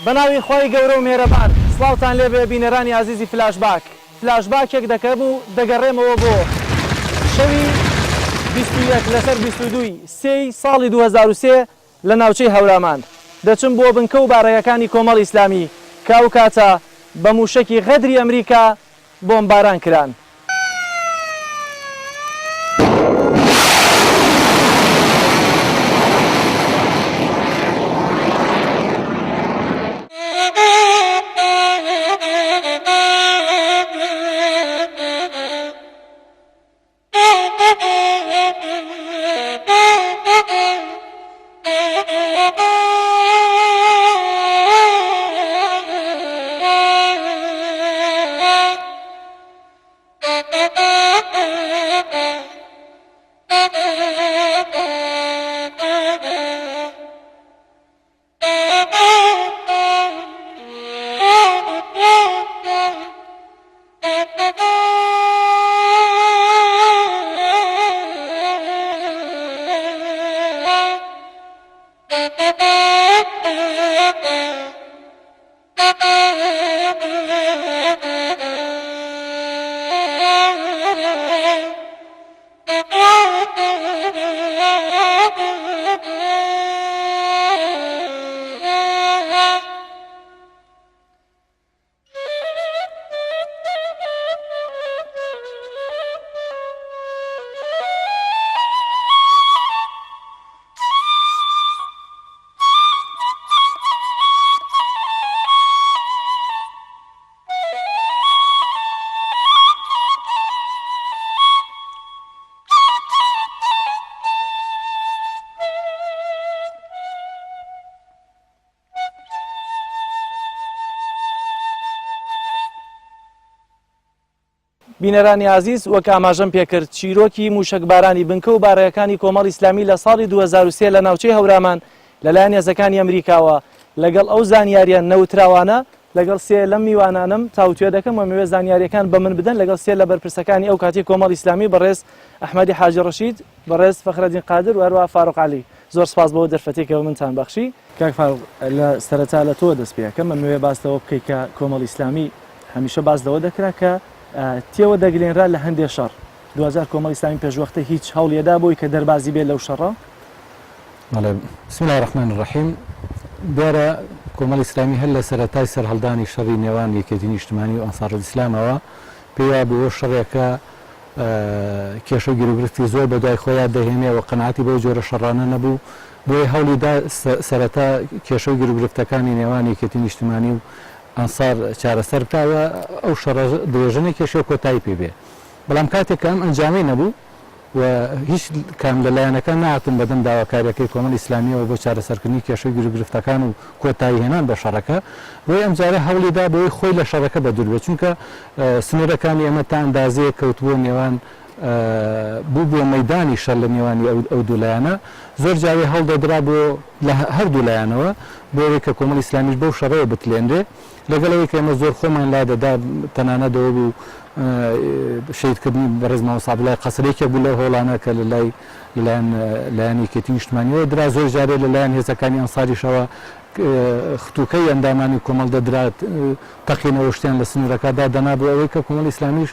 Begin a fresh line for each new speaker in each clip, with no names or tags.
بەناوی خۆی گەورە و مێرەبان سڵاوتان لێبێ بینەرانی عزیزی فلاشباکێک دەکەم و دەگەڕێمەوە بۆ شەوی 21 لەسەر 22 سێی ساڵی 2023 لە ناوچەی هەورامان دەچم بۆ بنکە و بارەیەکانی کۆمەڵ ئیسلامی کاو کاتە بە موشکی غەدری ئەمریکا بۆمباران کران. بینەرانی عزیز وەک ئاماژەم پێکرد چیرۆکی موشکبارانی بنکە و بارەیەکانی کۆمەڵ ئیسلامی لە ساڵی 2023 لە ناوچەی هەورامان لەلایەن هێزەکانی ئەمریکاوە لەگەڵ ئەو زانیاریە نەوتراوانە لەگەڵ سێ لەم میوانانم تاوتوێ دەکەم و مەوێ زانیاریەکان بە من بدەن لەگەڵ سێ لە بەرپرسەکانی ئەو کاتی کۆمەڵ ئیسلامی بەڕێز ئەحمەدی حاجی ڕەشید بەڕێز فەخرەدین قادر و هەروەها فاروق عەلی. زۆر سپاس بەوە دەرفەتێکەوە منتان بەخشی. کاک فاروق لە سەرەتا لە تۆ دەست پێ یەکەم مەوێ باس لەوە بکەیت کە کۆمەڵ ئیسلامی هەمیشە باس لەوە دەکرا کە تێوە دەگرێنرا لە هەندێک شەڕ 2000 کۆمەڵ ئیسلامی پێشوەختە هیچ هەوڵیەدا بۆی کە دەربازی بێت لەو شەڕە.
بسم الله الرحمن الرحیم. دیارە کۆمەڵ ئیسلامی هەر لە سەرەتای سەرهەڵدانی شەڕی نێوان یەکێتی نیشتمانی و ئەنسار ئیسلامەوە پێیا بۆ شەڕێکە کێشە و گیرگرفتی زۆر بە دوای خۆیان دەهێنێ و قەناعەتی بەو جۆرە شەڕانە نەبوو بۆی هەوڵیدا سەرەتا کێشە و گیرگرفتەکانی نێوان یەکێتی نیشتمانی و ئەنسار چارەسەر بکاوە ئەو شەڕە درێژنەی کێشە و کۆتایی پێبێ. بەڵام کاتێک ئەم ئەنجامی نەبوو و هیچ کام لەلایەنەکان نهاتن بەدەم داواکاریەکەی کۆمەڵ ئیسلامیەوە بۆ چارەسەرکردنی کێشە و گیرگرفتەکان و کۆتایی هێنان بە شەڕەکە بۆی ئەمجارە هەوڵیدا بۆی خۆی لە شەڕەکە بەدوور بێت چونکە سنوورەکانی ئەمە تا ئەندازەیە کەوتبووە نێوان بوو مەیدانی شەڕ لە نێوانی ئەو دوو لایەنە زۆر جاوی هەڵدەدرا بۆ لە هەردوو لایەنەوە بۆ ئەوەی کە کۆمەڵ ئیسلامیش بەو شەڕەیە بتلێنرێ لەگەڵەوەی کە ئێمە زۆر خۆمان لادەدا تەنانەتەوە بوو شەیدکردنی بەڕێز مامۆستا عەبدوڵای قەسرێکێک بوو لە هۆڵانە کە لەلایەن یەکێتی نیشتمانیەوە درا زۆر جارێ لەلایەن هێزەکانی ئەنساریشەوە ختووکەی ئەندامانی کۆمەڵ دەدرات تەقینەوە شتیان لە سنوورەکەدا دەنا بۆ ئەوەی کە کۆمەڵ ئیسلامیش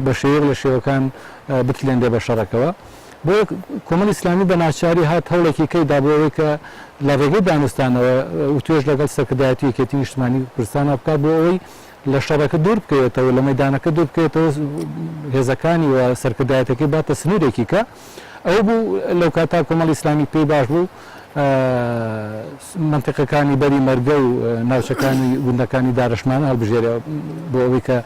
بە شێوەیەک لە شێوەکان بتلێنرێ بە شەڕەکەوە. بۆ کۆمەڵ ئیسلامی بە ناچاری هات هەوڵێکی کەیدا بۆ ئەوەی کە لە ڕێگەی دانوستانەوە و توێژ لەگەڵ سەرکردایەتی یەکێتی نیشتمانی کوردستانە بکات بۆ ئەوەی لە شەڕەکە دوور بکەوێتەوە لە مەیدانەکە دوور بکەوێتەوە هێزەکانی و سەرکردایەتەکەی باتە سنوورێکی کە ئەو بوو لەو کاتا کۆمەڵ ئیسلامی پێی باش بوو منتیقەکانی بەری مەرگە و ناوچەکانی گوندەکانی دارەشمانە هەڵبژێرە بۆ ئەوەی کە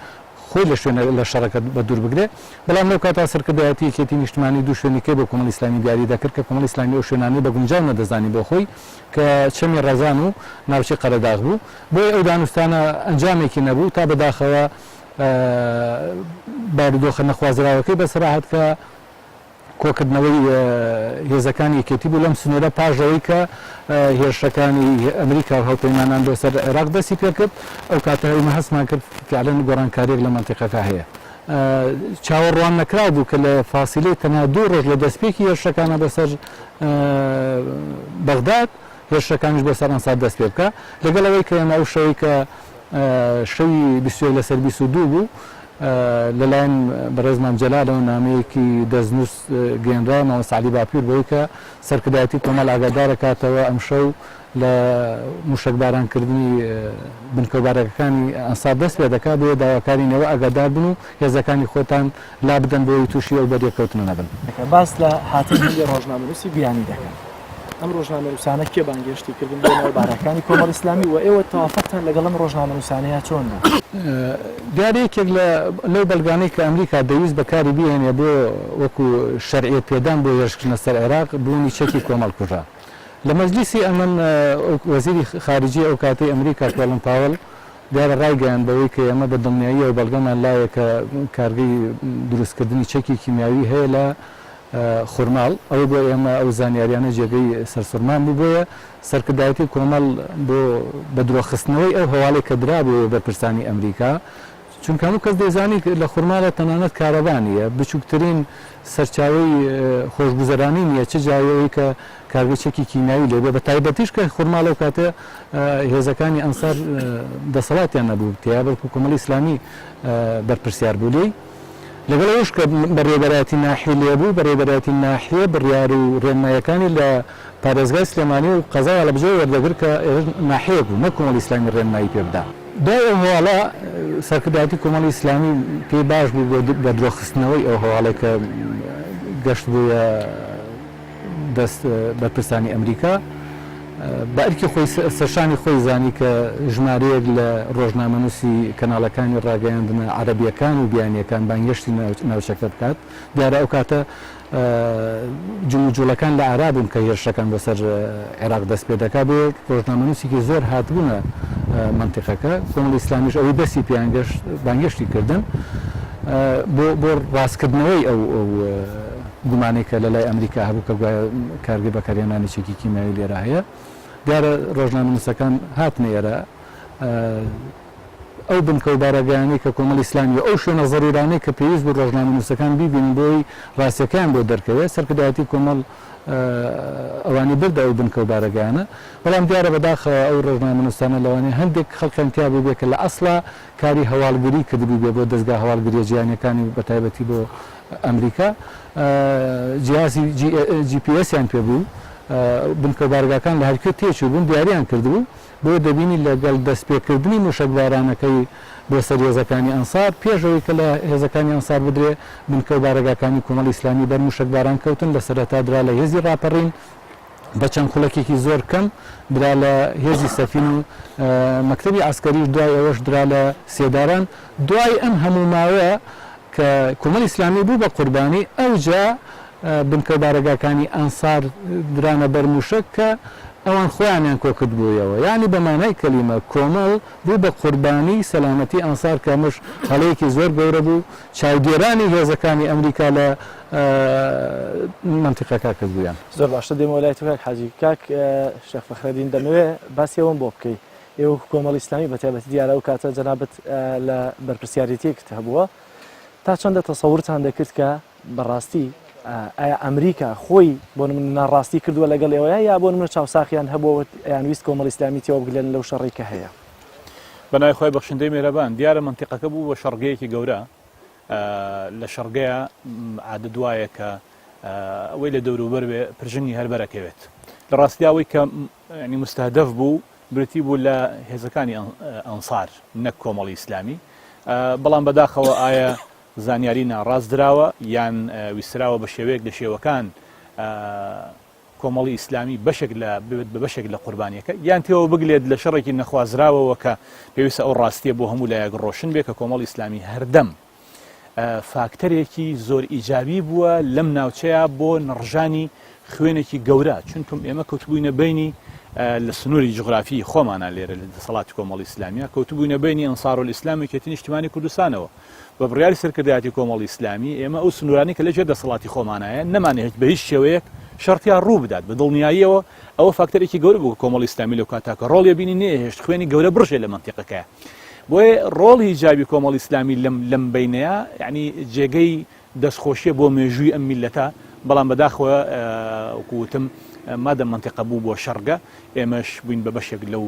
خۆی لە شوێنە لە شەڕەکە بە دوور بگرێ. بەڵام لەو کاتا سەرکردایەتی یەکێتی نیشتمانی دوو شوێنێکی بۆ کۆمەڵ ئیسلامی دیاری دەکرد کە کۆمەڵ ئیسلامی ئەو شوێنانەی بە گونجاو نەدەزانی بۆ خۆی کە چەمی ڕەزان و ناوچەی قەرەداغ بوو بۆی ئەو دانوستانە ئەنجامێکی نەبوو تا بەداخەوە بارودۆخە نەخوازراوەکەی بەسەراحەت کە کۆکردنەوەی هێزەکانی یەکێتی بوو لەم سنوورە پاژەوەی کە هێرشەکانی ئەمریکا و هەڵپەیمانان بۆ سەر عێراق دەستی پێکرد ئەو کاتە ئێمە هەستمان کرد فعلەن گۆڕانکاریێک لە مەنتیقەکە هەیە. چاوەڕوان نەکرا بوو کە لە فاسیلەی تەنیا دوو ڕۆژ لە دەستپێکی هێرشەکانە بەسەر بەغداد هێرشەکانیش بۆ سەر ئەنسار دەست پێ بکە لەگەڵ ئەوەی کە ئێمە ئەو شەوەی کە شەوی 22 لەسەر 22 بوو لەلایەن بەڕێزمان جەلالەوە نامەیەکی دەستنووس گەێنرا مامۆستا سعدی باپیر بەوەی کە سەرکردایەتی کۆمەڵ ئاگادار دەکاتەوە ئەم شەو لە موشکبارانکردنی بنکەوبارەکەەکانی ئەنسار دەست پێ دەکات بۆ داواکاری نەوە ئاگادار بن و هێزەکانی خۆتان لا بدەن بۆی تووشی ئەو بەریەکەوتنە نەبن.
باس لە هاتنی ڕۆژنامەنووسی بیانی دەکەن. ئەم ڕۆژنامەنووسانە کێ بانگێشتی کردن بۆ نەوەبارەکانی کۆمەڵ ئیسلامی و ئێوە تەوافقتان لەگەڵ ئەم ڕۆژنامەنووسانەیە چۆنە؟
دیارەیەکێک لەو بەڵگانەی کە ئەمریکا دەویست بەکاری بهێنێ بۆ وەکو شەرعیەت پێدان بۆ هێرشکردنە سەر عێراق بوونی چەکی کۆمەڵ کوژا. لە مەجلیسی ئەمن وەزیری خارجی ئەو کاتەی ئەمریکا کۆڵن پاوەڵ دیارە ڕایگەیان بەوەی کە ئێمە بە دڵنیایی و بەڵگەمان لایە کە کارگەی دروستکردنی چەکی کیمیاوی هەیە لە خورماڵ ئەوە بۆ ئێمە ئەو زانیاریانە جێگەی سەرسوورمان بوو بۆیە سەرکردایەتی کۆمەڵ بۆ بە درۆخستنەوەی ئەو هەواڵێک کە درابوو بە پرسانی ئەمریکا چونکە هەموو کەس دەزانی لە خورماڵە تەنانەت کارەبانیە بچووکترین سەرچاوی خۆشگوزەرانی نییە چه جایەوەی کە کارگەی چەکی کیمیاوی لێبێ بە تایبەتیش کە خورماڵە و کاتە هێزەکانی ئەنسار دەسەڵاتیان نەبوو تیا بەڵکو کۆمەڵی ئیسلامی بەرپرسیار بوو لێی لەگەڵ ئەوش کە بەڕێوەبەرایەتی ناحیە لێبوو بەڕێوەبەرایەتی ناحیە بڕیار و ڕێنمایەکانی لە پارێزگای سلێمانی و قەزای هەڵەبجە وەردەگر کە ناحەیە بوو نە کۆمەڵی ئیسلامی ڕێنمایی پێ بدات. دوای ئەو هەواڵە سەرکردایەتی کۆمەڵی ئیسلامی پێی باش بوو بە درۆخستنەوەی ئەو هەواڵێک کە گەشت بووە دەست بەرپرسانی ئەمریکا بە ئەرکی خۆی سەرشانی خۆی زانی کە ژمارەیەک لە ڕۆژنامەنووسی کەناڵەکانی ڕاگەیاندنە عەرەبیەکان و بیانیەکان بانگێشتی ناوچەکە بکات دیارە ئەو کاتە جوولەکان لە عرابن کە هێرشەکان بەسەر عێراق دەست پێ دەکات بۆ ڕۆژنامەنووسێکی زۆر هاتبوونە منتیقەکە کۆمەڵی ئیسلامیش ئەوەی بەسی بانگێشتی کردن بۆ ڕاستکردنەوەی ئەو گومانێک کە لە لای ئەمریکا هەبوو کە کارگەی بەکارهێنانی چەکی کیمیاوی لێرە هەیە دیارە ڕۆژنامەنووسەکان هاتنە ئێرە ئەو بنکەوبارەگەیانەی کە کۆمەڵی ئیسلامی ئەو شوێنە زەڕیرانەی کە پێویست بوو ڕۆژنامەنووسەکان بیبین بۆی ڕاستیەکان بۆ دەرکەوێت سەرکردایەتی کۆمەڵ ئەوانی بردە ئەو بنکەوبارەگەیانە بەڵام دیارە بەداخەوە ئەو ڕۆژنامەنووسانە لەوانەیە هەندێک خەڵکیان تیا بوو بێ کە لە ئەسڵا کاری هەواڵگری کردبوو بێ بۆ دەستگا هەواڵگریە جیهانیەکانی بەتایبەتی بۆ ئەمریکا جیهازی GPS-یان پێبوو بنکەوبارگاکان لە هەرکوێ تێچوو بوون دیاریان کردبوو بۆ دەبینی لەگەڵ دەستپێکردنی موشکبارانەکەی بۆ سەر هێزەکانی ئەنسار پێشەوەی کە لە هێزەکانی ئەنسار بدرێ بنکەوبارەگاکانی کۆمەڵی ئیسلامی بەر موشکباران کەوتن لە سەرەتا درا لە هێزی ڕاپەڕین بە چەند خوڵەکێکی زۆر کەم درا لە هێزی سەفین و مەکتەبی عسکەریش دوای ئەوەش درا لە سێداران دوای ئەم هەموو ماوەیە کە کۆمەڵی ئیسلامی بوو بە قوربانی ئەوجا بنکەوبارەگاکانی ئەنسار درانە بەرموشک کە ئەوان خۆیانیان کۆکرد بوویەوە یعنی بەمانای کەلیمە کۆمەڵ بوو بە قوربانی سەلامەتی ئەنسار کە ئەمەش هەڵەیەکی زۆر گەورە بوو چاودێرانی هێزەکانی ئەمریکا لە منتیقەکە کردبوویان.
زۆر باشە دێمە لای تۆ کاک حاجی کاک شێخ فەخرەدین دەمەوێت باسیەوەم بۆ بکەی ئێوە کۆمەڵی ئیسلامی بەتایبەتی دیارە ئەو کاتە جەنابەت لە بەرپرسیارەتێکت هەبووە تا چەندە تەسەورتان دەکرد کە بەڕاستی ئایا ئەمریکا خۆی بۆ من ناڕاستی کردووە لەگەڵ ئێوەیە یا بۆ منە چاوساخیان هەبووە یانویست کۆمەڵی ئیسلامی تێوە بگلێن لەو شەڕێک کە هەیە
بەنای خۆی بەخشندەی مێرەبان دیارە منتیقەکە بوو بە شەڕگەیەکی گەورە لە شەڕگەیە عادە دوایە کە ئەوەی لە دەوروبەر بێ پرژنی هەربەرەکەوێت لە ڕاستیاوەی کە ینی مستهدەف بوو برتی بوو لە هێزەکانی ئەنسار نەک کۆمەڵی ئیسلامی بەڵام بەداخەوە ئایا زانیاری ناڕاست دراوە یان ویستراوە بە شێوەیەک لە شێوەکان کۆمەڵی ئیسلامی بەشێک لە قوربانیەکە یان تێوە بگلێت لە شەڕێکی نەخوازراوەوە کە پێویستە ئەو ڕاستیە بۆ هەموو لایەک ڕۆشن بێت کە کۆمەڵی ئیسلامی هەردەم فاکتەرێکی زۆر ئیجابی بووە لەم ناوچەیە بۆ نڕژانی خوێنێکی گەورە چونکم ئێمە کەوتبووینە بینی لە سنووری جغرافی خۆمانە لێرە لە دەسەڵاتی کۆمەڵی ئیسلامیە کەوتبووینە بینی ئەنسار الئیسلام و یەکێتی نیشتیمانی کوردستانەوە بە بڕیاری سەرکردایەتی کۆمەڵی ئیسلامی ئێمە ئەو سنوورانی کە لەجێ دەسەڵاتی خۆمانایە نەمانێت بە هیچ شێوەیەک شەرتیان ڕوو بدات بە دڵنیاییەوە ئەوە فاکتەرێکی گەورە بوو کۆمەڵی ئیسلامی لەو کاتاکە ڕۆڵی بینی نێهێشت خوێنی گەورە بڕژێ لە منتیقەکە بۆیە ڕۆڵی هیجابی کۆمەڵی ئیسلامی لەم بینەیە یعنی جێگەی دەستخۆشیە بۆ مێژووی ئەم میلەتە بەڵام بەداخەوە وەکوتم مادە منتیقە بوو بۆ شەرگە ئێمەش بووین بە بەشێک لەو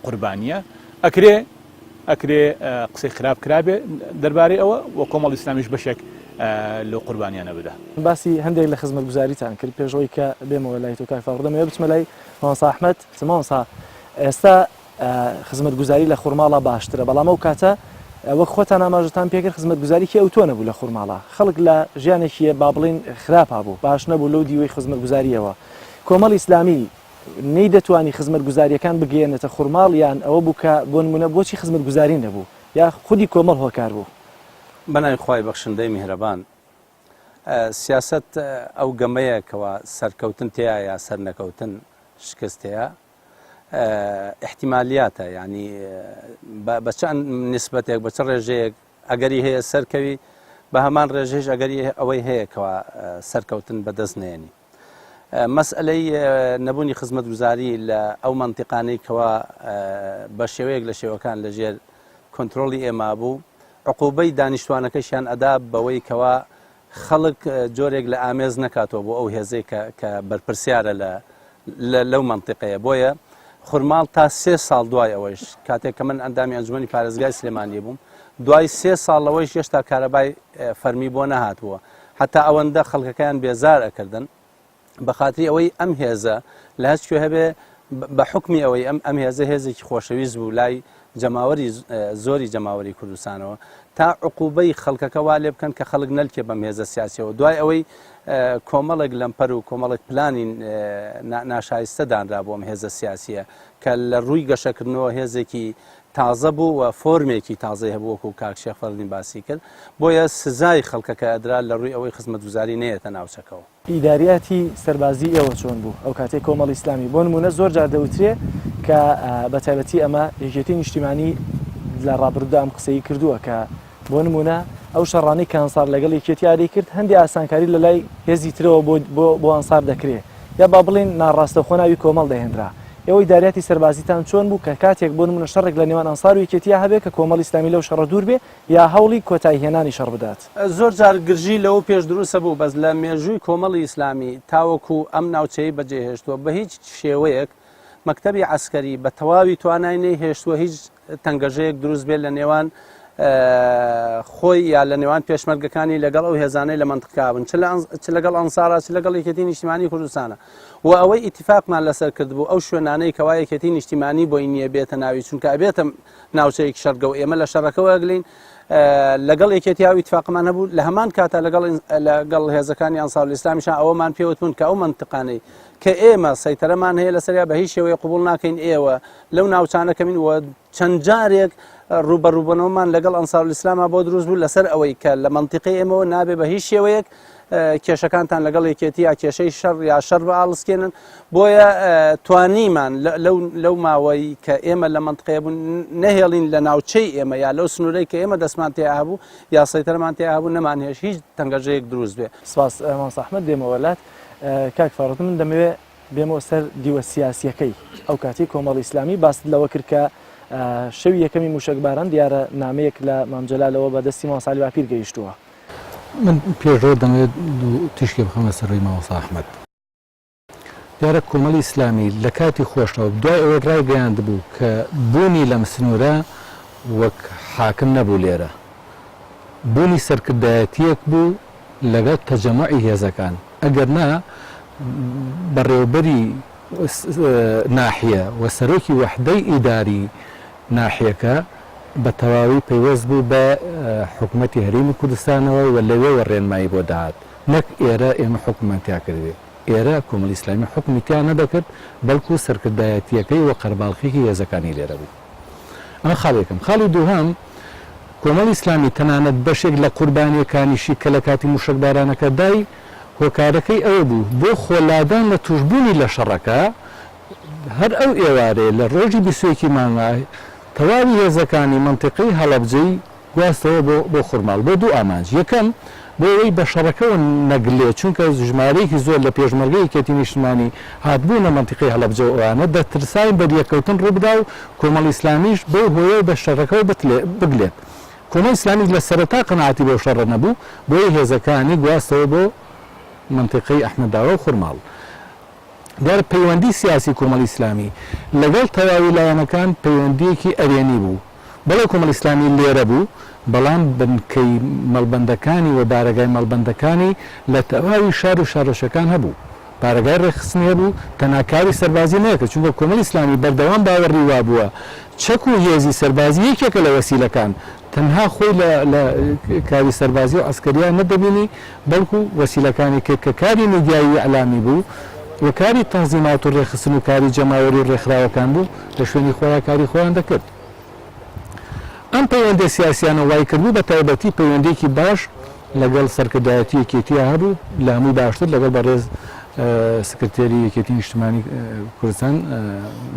قوربانیە ئەکرێ قسەی خراپ کرابێ دەربارەی ئەوە و کۆمەڵ ئیسلامیش بەشێک لەو قوربانیانە بدە.
باسی هەندێک لە خزمەتگوزاریتان کرد پێشەوەی کە بێمەوە لای تۆ کاک فەڕدەمەوێ بچمە لای مامۆستا ئەحمەد. مامۆستا ئێستا خزمەتگوزاری لە خوڕماڵە باشترە، بەڵام ئەو کاتە وەک خۆتان ئاماژەتان پێکرد خزمەتگوزاریکی ئەو تۆ نەبوو لە خوڕماڵە، خەڵک لە ژیانێکی با بڵین خراپا بوو، باش نەبوو لەو دیوەی خزمەتگوزاریەوە. کۆمەڵ ئیسلامی نەی دەتوانی خزمەتگوزاریەکان بگەێنێتە خوڕماڵ یان ئەوە بوو کە بۆ نمونە بۆچی خزمەتگوزاری نەبوو یا خودی کۆمەڵ هۆکار بوو؟
بەناوی خوای بەخشندەی میهرەبان، سیاست ئەو گەمەیەکەوە سەرکەوتن تێیە یا سەر نەکەوتن شکستەیە احتیمالیاتە، ینی بە چەند نسبەتێک بە چ ڕێژەیەک ئەگەری هەیە سەرکەوی بە هەمان ڕێژێش ئەگەری ئەوەی هەیەکەوە سەرکەوتن بەدەست نێنی. مەسئلەی نەبوونی خزمەتگوزاری لە ئەو منتیقانەی کەوا بە شێوەیەک لە شێوەکان لەژێر کۆنتترۆلی ئێمە بوو، عقوبەی دانیشتوانەکەشیان ئەدا بەوەی کەوا خەڵک جۆرێک لە ئامێز نەکاتەوە بۆ ئەو هێزەی کە بەرپرسیارە لەو منتیقەیە. بۆیە خوڕماڵ تا 3 ساڵ دوای ئەوەش کاتێک کە من ئەندامی ئەنجومەنی پارێزگای سلێمانی بووم، دوای 3 ساڵەوەیش هێشتا کارەبای فەرمی بۆ نەهاتووە، حتا ئەوەندە خەڵکەکەیان بێزار ئەکردن بە خاتری ئەوەی ئەم هێزە لە هەچکوێ هەبێ بە حکمی ئەوەی ئەم هێزە هێزێکی خۆشەویست بوو لای جەماوەری زۆری جەماوەری کوردستانەوە تا عقوبەی خەڵکەکە وا لێ بکەن کە خەڵک نەلکێ بەم هێزە سیاسیەوە. دوای ئەوەی کۆمەڵێک لەمپەر و کۆمەڵێک پلانی ناشایستە دانرا بۆ ئەم هێزە سیاسیە کە لە ڕووی گەشەکردنەوە هێزێکی تازە بوو و فۆرمێکی تازەی هەبوو وەکو کاک شێخ فەرڵین باسی کرد، بۆیە سزای خەڵکەکە ئەدرا لە ڕووی ئەوەی خزمەتگوزاری نەیەتە ناوچەکەەوە.
ئیداریاتی سەربازی ئێوە چۆن بوو ئەو کاتێک کۆمەڵ ئیسلامی بۆ نمونە زۆر جار دەوترێ کە بە تایبەتی ئەمە یەکێتی نیشتیمانی لە ڕابردوودا ئەم قسەی کردووە کە بۆ نمونە ئەو شەڕانەی کە ئەنسار لەگەڵ یەکێتی یاری کرد هەندی ئاسانکاری لە لای هێزی ترەوە بۆ ئەنسار دەکرێت یا با بڵین ناڕاستەخۆ ناوی کۆمەڵ دەهێنرا. ئێوەی داریاتی سەربازیتان چۆن بوو کە کاتێک بۆ نمونە شەڕێک لە نێوان ئەنسار و یەکێتیە هەبێت کە کۆمەڵ ئیسلامی لەو شەڕە دوور بێ یا هەوڵی کۆتایی هێنانی شەڕ بدات؟
زۆر جار گرژی لەوە پێش دروستە بوو، بەس لە مێژووی کۆمەڵی ئیسلامی تاوەکو ئەم ناوچەی بەجێهێشتووە بە هیچ شێوەیەک مەکتەبی عەسکەری بە تەواوی توانای نەیهێشتووە هیچ تەنگەژەیەک دروست بێت لە نێوان خۆی یا لە نێوان پێشمەرگەکانی لەگەڵ ئەو هێزانەی لە منتقابن چ لەگەڵ ئەنسارا چ لەگەڵ یەکێتی نیشتیمانی کوردستانە و ئەوەی ئیتیفاقمان لەسەر کردبوو ئەو شوێنانەی کەوا یەکێتی نیشتیمانی بۆی نییە بێتە ناوی چونکە ئەبێتە ناوچەیەکی شەرگە و ئێمە لە شەڕەکەەوە ئەگلین لەگەڵ یەکێتی هاو ئیتیفاقمان هەبوو لە هەمان کاتە لەگەڵ هێزەکانی ئەنسار ئیسلامیشان ئەوەمان پێوتبوون کە ئەو منتقانەی کە ئێمە سەیتەرەمان هەیە لەسەریا بە هیچ شێوەیە قبول ناکەین ئێوە لەو ناوچانەکەمین وە چەند جارێک ڕوبەڕووبەنەوەمان لەگەڵ ئەنسار ئیسلامە بۆ دروست بوو لەسەر ئەوەی کە لە منتیقی ئێمەوە نابێ بە هیچ شێوەیەک کێشەکانتان لەگەڵ یەکێتی یا کێشەی شەڕ یا شەڕ بە ئاڵسکێنن. بۆیە توانیمان لەو ماوەی کە ئێمە لە منتقەیە بوون نەهێڵین لە ناوچەی ئێمە یا لەو سنوورەی کە ئێمە دەستمان تێ هەبوو یا سەیتەرمان تێ هەبوو نەمانهێش هیچ تەنگەژەیەک دروست بێ.
سپاس مامۆستا ئەحمەد دێمەوەلات. کاک فەڕەت من دەمەوێت بێمەوە سەر دیوە سیاسیەکەی ئەو کاتی کۆمەڵ ئیسلامی باست لەوە کرد کە شەوی یەکەمی موشکباران دیارە نامەیەک لە مامجەلالەوە بە دەستی مامۆستا عەلی باپیر گەیشتووە.
من پێشەوە دەمەوێت تیشکی بخەمە سەرڕێی مامۆستا ئەحمەد. دیارە کۆمەڵی ئیسلامی لە کاتی خۆشەوە دوای ئەوە ڕایگەیاند بوو کە بوونی لەم سنوورە وەک حاکم نەبوو لێرە، بوونی سەرکردایەتیەک بوو لەگەڵ تەجەموعی هێزەکان، ئەگەر نا بەڕێوەبەری ناحیە و سەرۆکی وەحدەی ئیداری ناحیەکە بە تەواوی پەیوەست بوو بە حکوومەتی هەرێمی کوردستانەوە و لەوێوە ڕێنمایی بۆ داهات، نەک ئێرە ئێمە حکوومەتیا کردوێ. ئێرە کۆمەڵی ئیسلامی حکومیتیان نەدەکرد بەڵکو سەرکردایەتیەکەی و قەرباڵخێکی هێزەکانی لێرە بوو. ئەمە خاڵێکم. خاڵی دووهەم کۆمەڵی ئیسلامی تەنانەت بەشێک لە قوربانیەکانیشی کە لە کاتی موشکبارانەکە دای هۆکارەکەی ئەوە بوو بۆ خۆلادان لە توشبوونی لە شەڕەکە هەر ئەو ئێوارەیە لە ڕۆژی 21 مانگای تەواوی هێزەکانی منتیقەی هەڵەبجەی گواستەوە بۆ خوڕماڵ بۆ دوو ئامانج. یەکەم بۆ ئەوەی بە شەڕەکەەوە نەگلێت چونکە ژمارەیەکی زۆر لە پێشمەرگەی یەکێتی نیشتیمانی هاتبوونە منتیقەی هەڵەبجە ئەوانە دەترساین بەریەکەوتن ڕووبدا و کۆمەڵی ئیسلامیش بۆ هۆیە بە شەڕەکەەوە بگلێت. کۆمەڵی ئیسلامی لە سەرەتا قەناعەتی بۆ شەڕە نەبوو بۆی هێزەکانی گواستەوە بۆ منطقەی ئەحمەداوە و خورماڵ. دیارە پەیوەندی سیاسی کۆمەڵی ئیسلامی لەگەڵ تەواوی لایەنەکان پەیوەندیەکی ئەرێنی بوو. بەڵێ کۆمەڵی ئیسلامی لێرە بوو، بەڵام بنکەی مەڵبەندەکانی و بارەگای مەڵبەندەکانی لە تەواوی شار و شارۆچەکان هەبوو. پارەگای ڕێخستنی هەبوو، تەناکاری سەربازی نەکرد، چونکە کۆمەڵی ئیسلامی بەردەوام باوەڕی وا بووە چەک و هێزی سەربازی یەکێکە لە وەسیلەکان، تەنها خۆی لە کاری سەربازی و ئەسکەریان نەدەبینی، بەڵکو وەسیلەکانی کە کاری میدیایی ئەعلامی بوو و کاری تەنزیمات و ڕێخستن و کاری جەماوەری و ڕێکخراوەکان بوو، لە شوێنی خۆیان کاری خۆیان دەکرد. ئەم پەیوەندە سیاسیانە وای کردبوو بە تایبەتی پەیوەندێکی باش لەگەڵ سەرکردایەتی یەکێتیە هەبوو لە هەمووی باشتر لەگەڵ بەڕێز سکرتێری یەکێتی نیشتیمانی کوردستان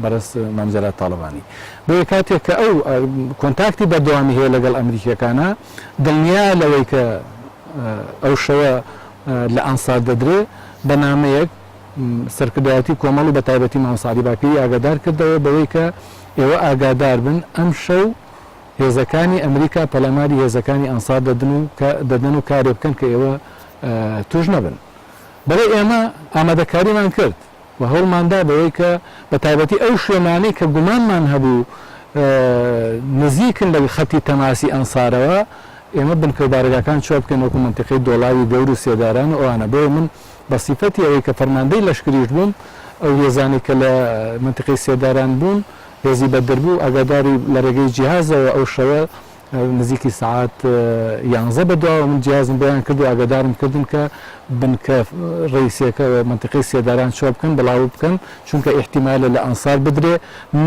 بەڕێز مامزەلات تاڵەبانی. بۆ کاتێک کە ئەو کۆنتاکتی بەردەوامی هەیە لەگەڵ ئەمریکیەکانە، دڵنیا لەوەی کە ئەو شەوە لە ئەنسار دەدرێ بە نامەیەک سەرکردایەتی کۆمەڵ و بە تایبەتی مام ساعدی باپیری ئاگادار کردەوە بەوەی کە ئێوە ئاگادار بن ئەم شەو هێزەکانی ئەمریکا پەلاماری هێزەکانی ئەنسار دەدەن و کارێ بکەن کە ئێوە توش نەبن. بەڵێ ئێمە ئامادەکاریمان کرد و هەوڵماندا بەوەی کە بە تایبەتی ئەو شوێنانەی کە گومانمان هەبوو نزیکن لە خەتی تەماسی ئەنسارەوە، ئێمە بنکەوبارەکان چۆ بکەن وەکو منتیقەی دۆڵاوی گەور و سێداران و ئەوانە. بۆ من بە سیفەتی ئەوەی کە فەرماندەی لەشکریش بووم، ئەو هێزانی کە لە منتیقەی سێداران بوون هێزی بەدربوو ئاگاداری لە ڕێگەی جیهازەوە ئەو شەوە نزیکی ساعات 11 بەدواوە من جیازم بۆیان کرد و ئاگادارم کردن کە بنکە ڕئیسەکە منتیقەی سێداران چۆ بکەن بڵاو بکەن، چونکە ئیحتیمالە لە ئەنسار بدرێ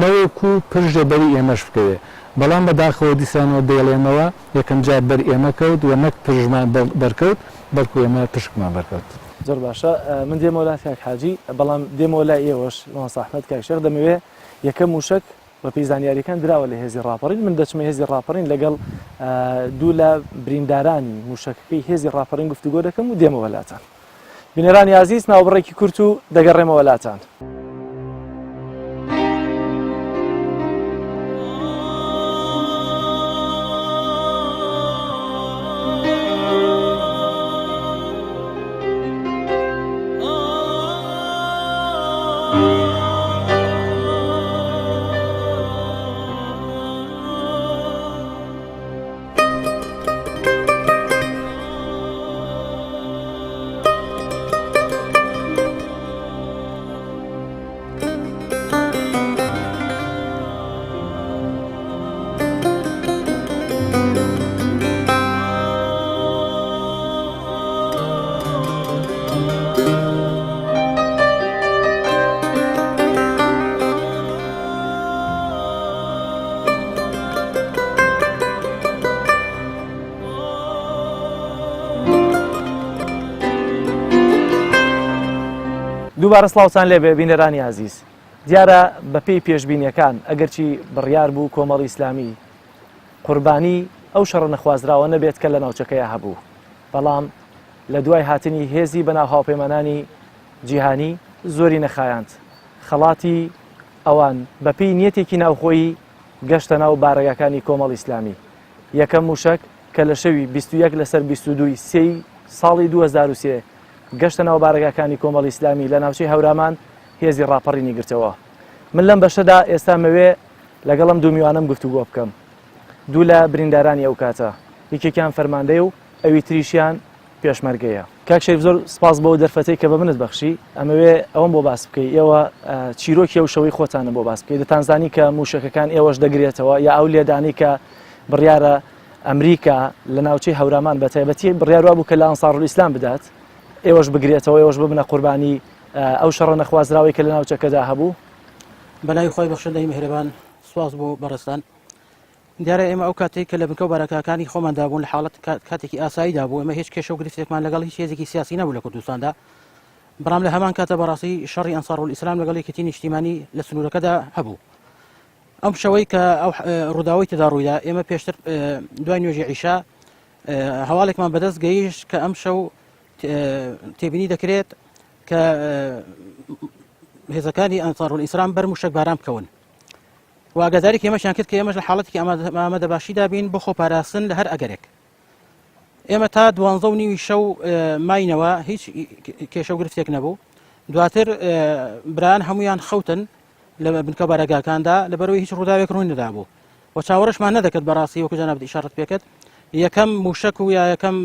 نەوەکو پرژە بەری ئێمەش بکەوێ. بەڵام بەداخەوە دیسانەوە دێڵێمەوە یەکەم جار بەر ئێمە کەوت و نەک پرژمان بەرکەوت، بەڵکو ئێمە پشکمان بەرکەوت.
زۆر باشە، من دێمەوە لای کاک حاجی، بەڵام دێمەوە لای ئێوەش مامۆستا ئەحمەد کاک شێخ، دەمەوێت یەکەم وشک بە پێیزانیاریەکان دراوە لە هێزی ڕاپەڕین. من دەچمە هێزی ڕاپەڕین لەگەڵ دوو لە بریندارانی موشەکەی هێزی ڕاپەڕین گفتوگۆ دەکەم و دێمەوە لاتان. بینەرانی عزیز، ناوبڕێکی کورت و دەگەڕێمەوە لاتان. دووبارە سڵاوتان لێبێ بینەرانی عزیز. دیارە بە پێی پێشبینیەکان ئەگەرچی بڕیار بوو کۆمەڵی ئیسلامی قوربانی ئەو شەڕە نەخوازراوە نەبێت کە لە ناوچەکەیە هەبوو، بەڵام لە دوای هاتنی هێزی بەناو هاوپەیمانانی جیهانی زۆری نەخایاند. خەڵاتی ئەوان بە پێی نیەتێکی ناوخۆیی گەشتە ناو بارەگەکانی کۆمەڵی ئیسلامی. یەکەم موشک کە لە شەوی 21 لەسەر 22 ساڵی 2003 گەشتە ناو بارەگاکانی کۆمەڵی ئیسلامی لە ناوچەی هەورامان هێزی ڕاپەڕینی گرتەوە. من لەم بەشەدا ئێستا مەوێ لەگەڵم دوو میوانم گفتوگۆ بکەم. دوو لە بریندارانی ئەو کاتە، یەکێکیان فەرماندەی و ئەوی تریشیان پێشمەرگەیە. کاک شەریف، زۆر سپاس بۆ دەرفەتەی کە بە منت بەخشی. ئەمەوێ ئەوەم بۆ باس بکەی، ئێوە چیرۆکی ئەو شەوەی خۆتانە بۆ باس بکەی. دەتانزانی کە موشەکەکان ئێوەش دەگرێتەوە یا ئەو لێدانی کە بڕیارە ئەمریکا لە ناوچەی هەورامان بە تایبەتی بڕیار وا بوو کە لە ئەنساڕوئیسلام بدات، ئێوەش بگرێتەوە، ئێوەش ببنە قوربانی ئەو شەڕە نەخوازراوەی کە لە ناوچەکەدا هەبوو.
بەلای خۆی بەخشندەی میهرەبان سواس بۆ بەڕێستان. دیارە ئێمە ئەو کاتێک کە لە بنکە و بارەکەکانی خۆماندا بوون لە حاڵەت کاتێکی ئاساییدا بوو، ئێمە هیچ کێشە و گرفتێکمان لەگەڵ هیچ هێزێکی سیاسی نەبوو لە کوردستاندا. بەڵام لە هەمان کاتە بەڕاستی شەڕی ئەنساڕوئیسلام لەگەڵ یەکێتی نیشتیمانی لە سنوورەکەدا هەبوو. ئەم شەوەی کە ئەو ڕووداوی تێدا ڕوویدا، ئێمە پێشتر دوای نوێژی عیشا هەواڵێکمان بەدەست گەیشت کە ئەم شەو تێبینی دەکرێت کە هێزەکانی ئەنساڕوئیسلام بەر موشک باران بکەون. و ئاگاداری ئێمەشیان کرد کە ئێمەش لە حاڵەتێکی ئامادەباشیدا بین بۆ خۆپاراستن لە هەر ئەگەرێک. ئێمە تا 12:30 شەو ماینەوە هیچ کێشە و گرفتێک نەبوو دواتر بران هەمویان خەوتن لە بنکە بارەگاکاندا لەبەرەوەی هیچ ڕووداوێک ڕووی نەدابوو و چاوەڕشمان نەدەکرد بەڕاستی وەکو جەناب ئیشارەت پێکرد یەکەم موشک و یا یەکەم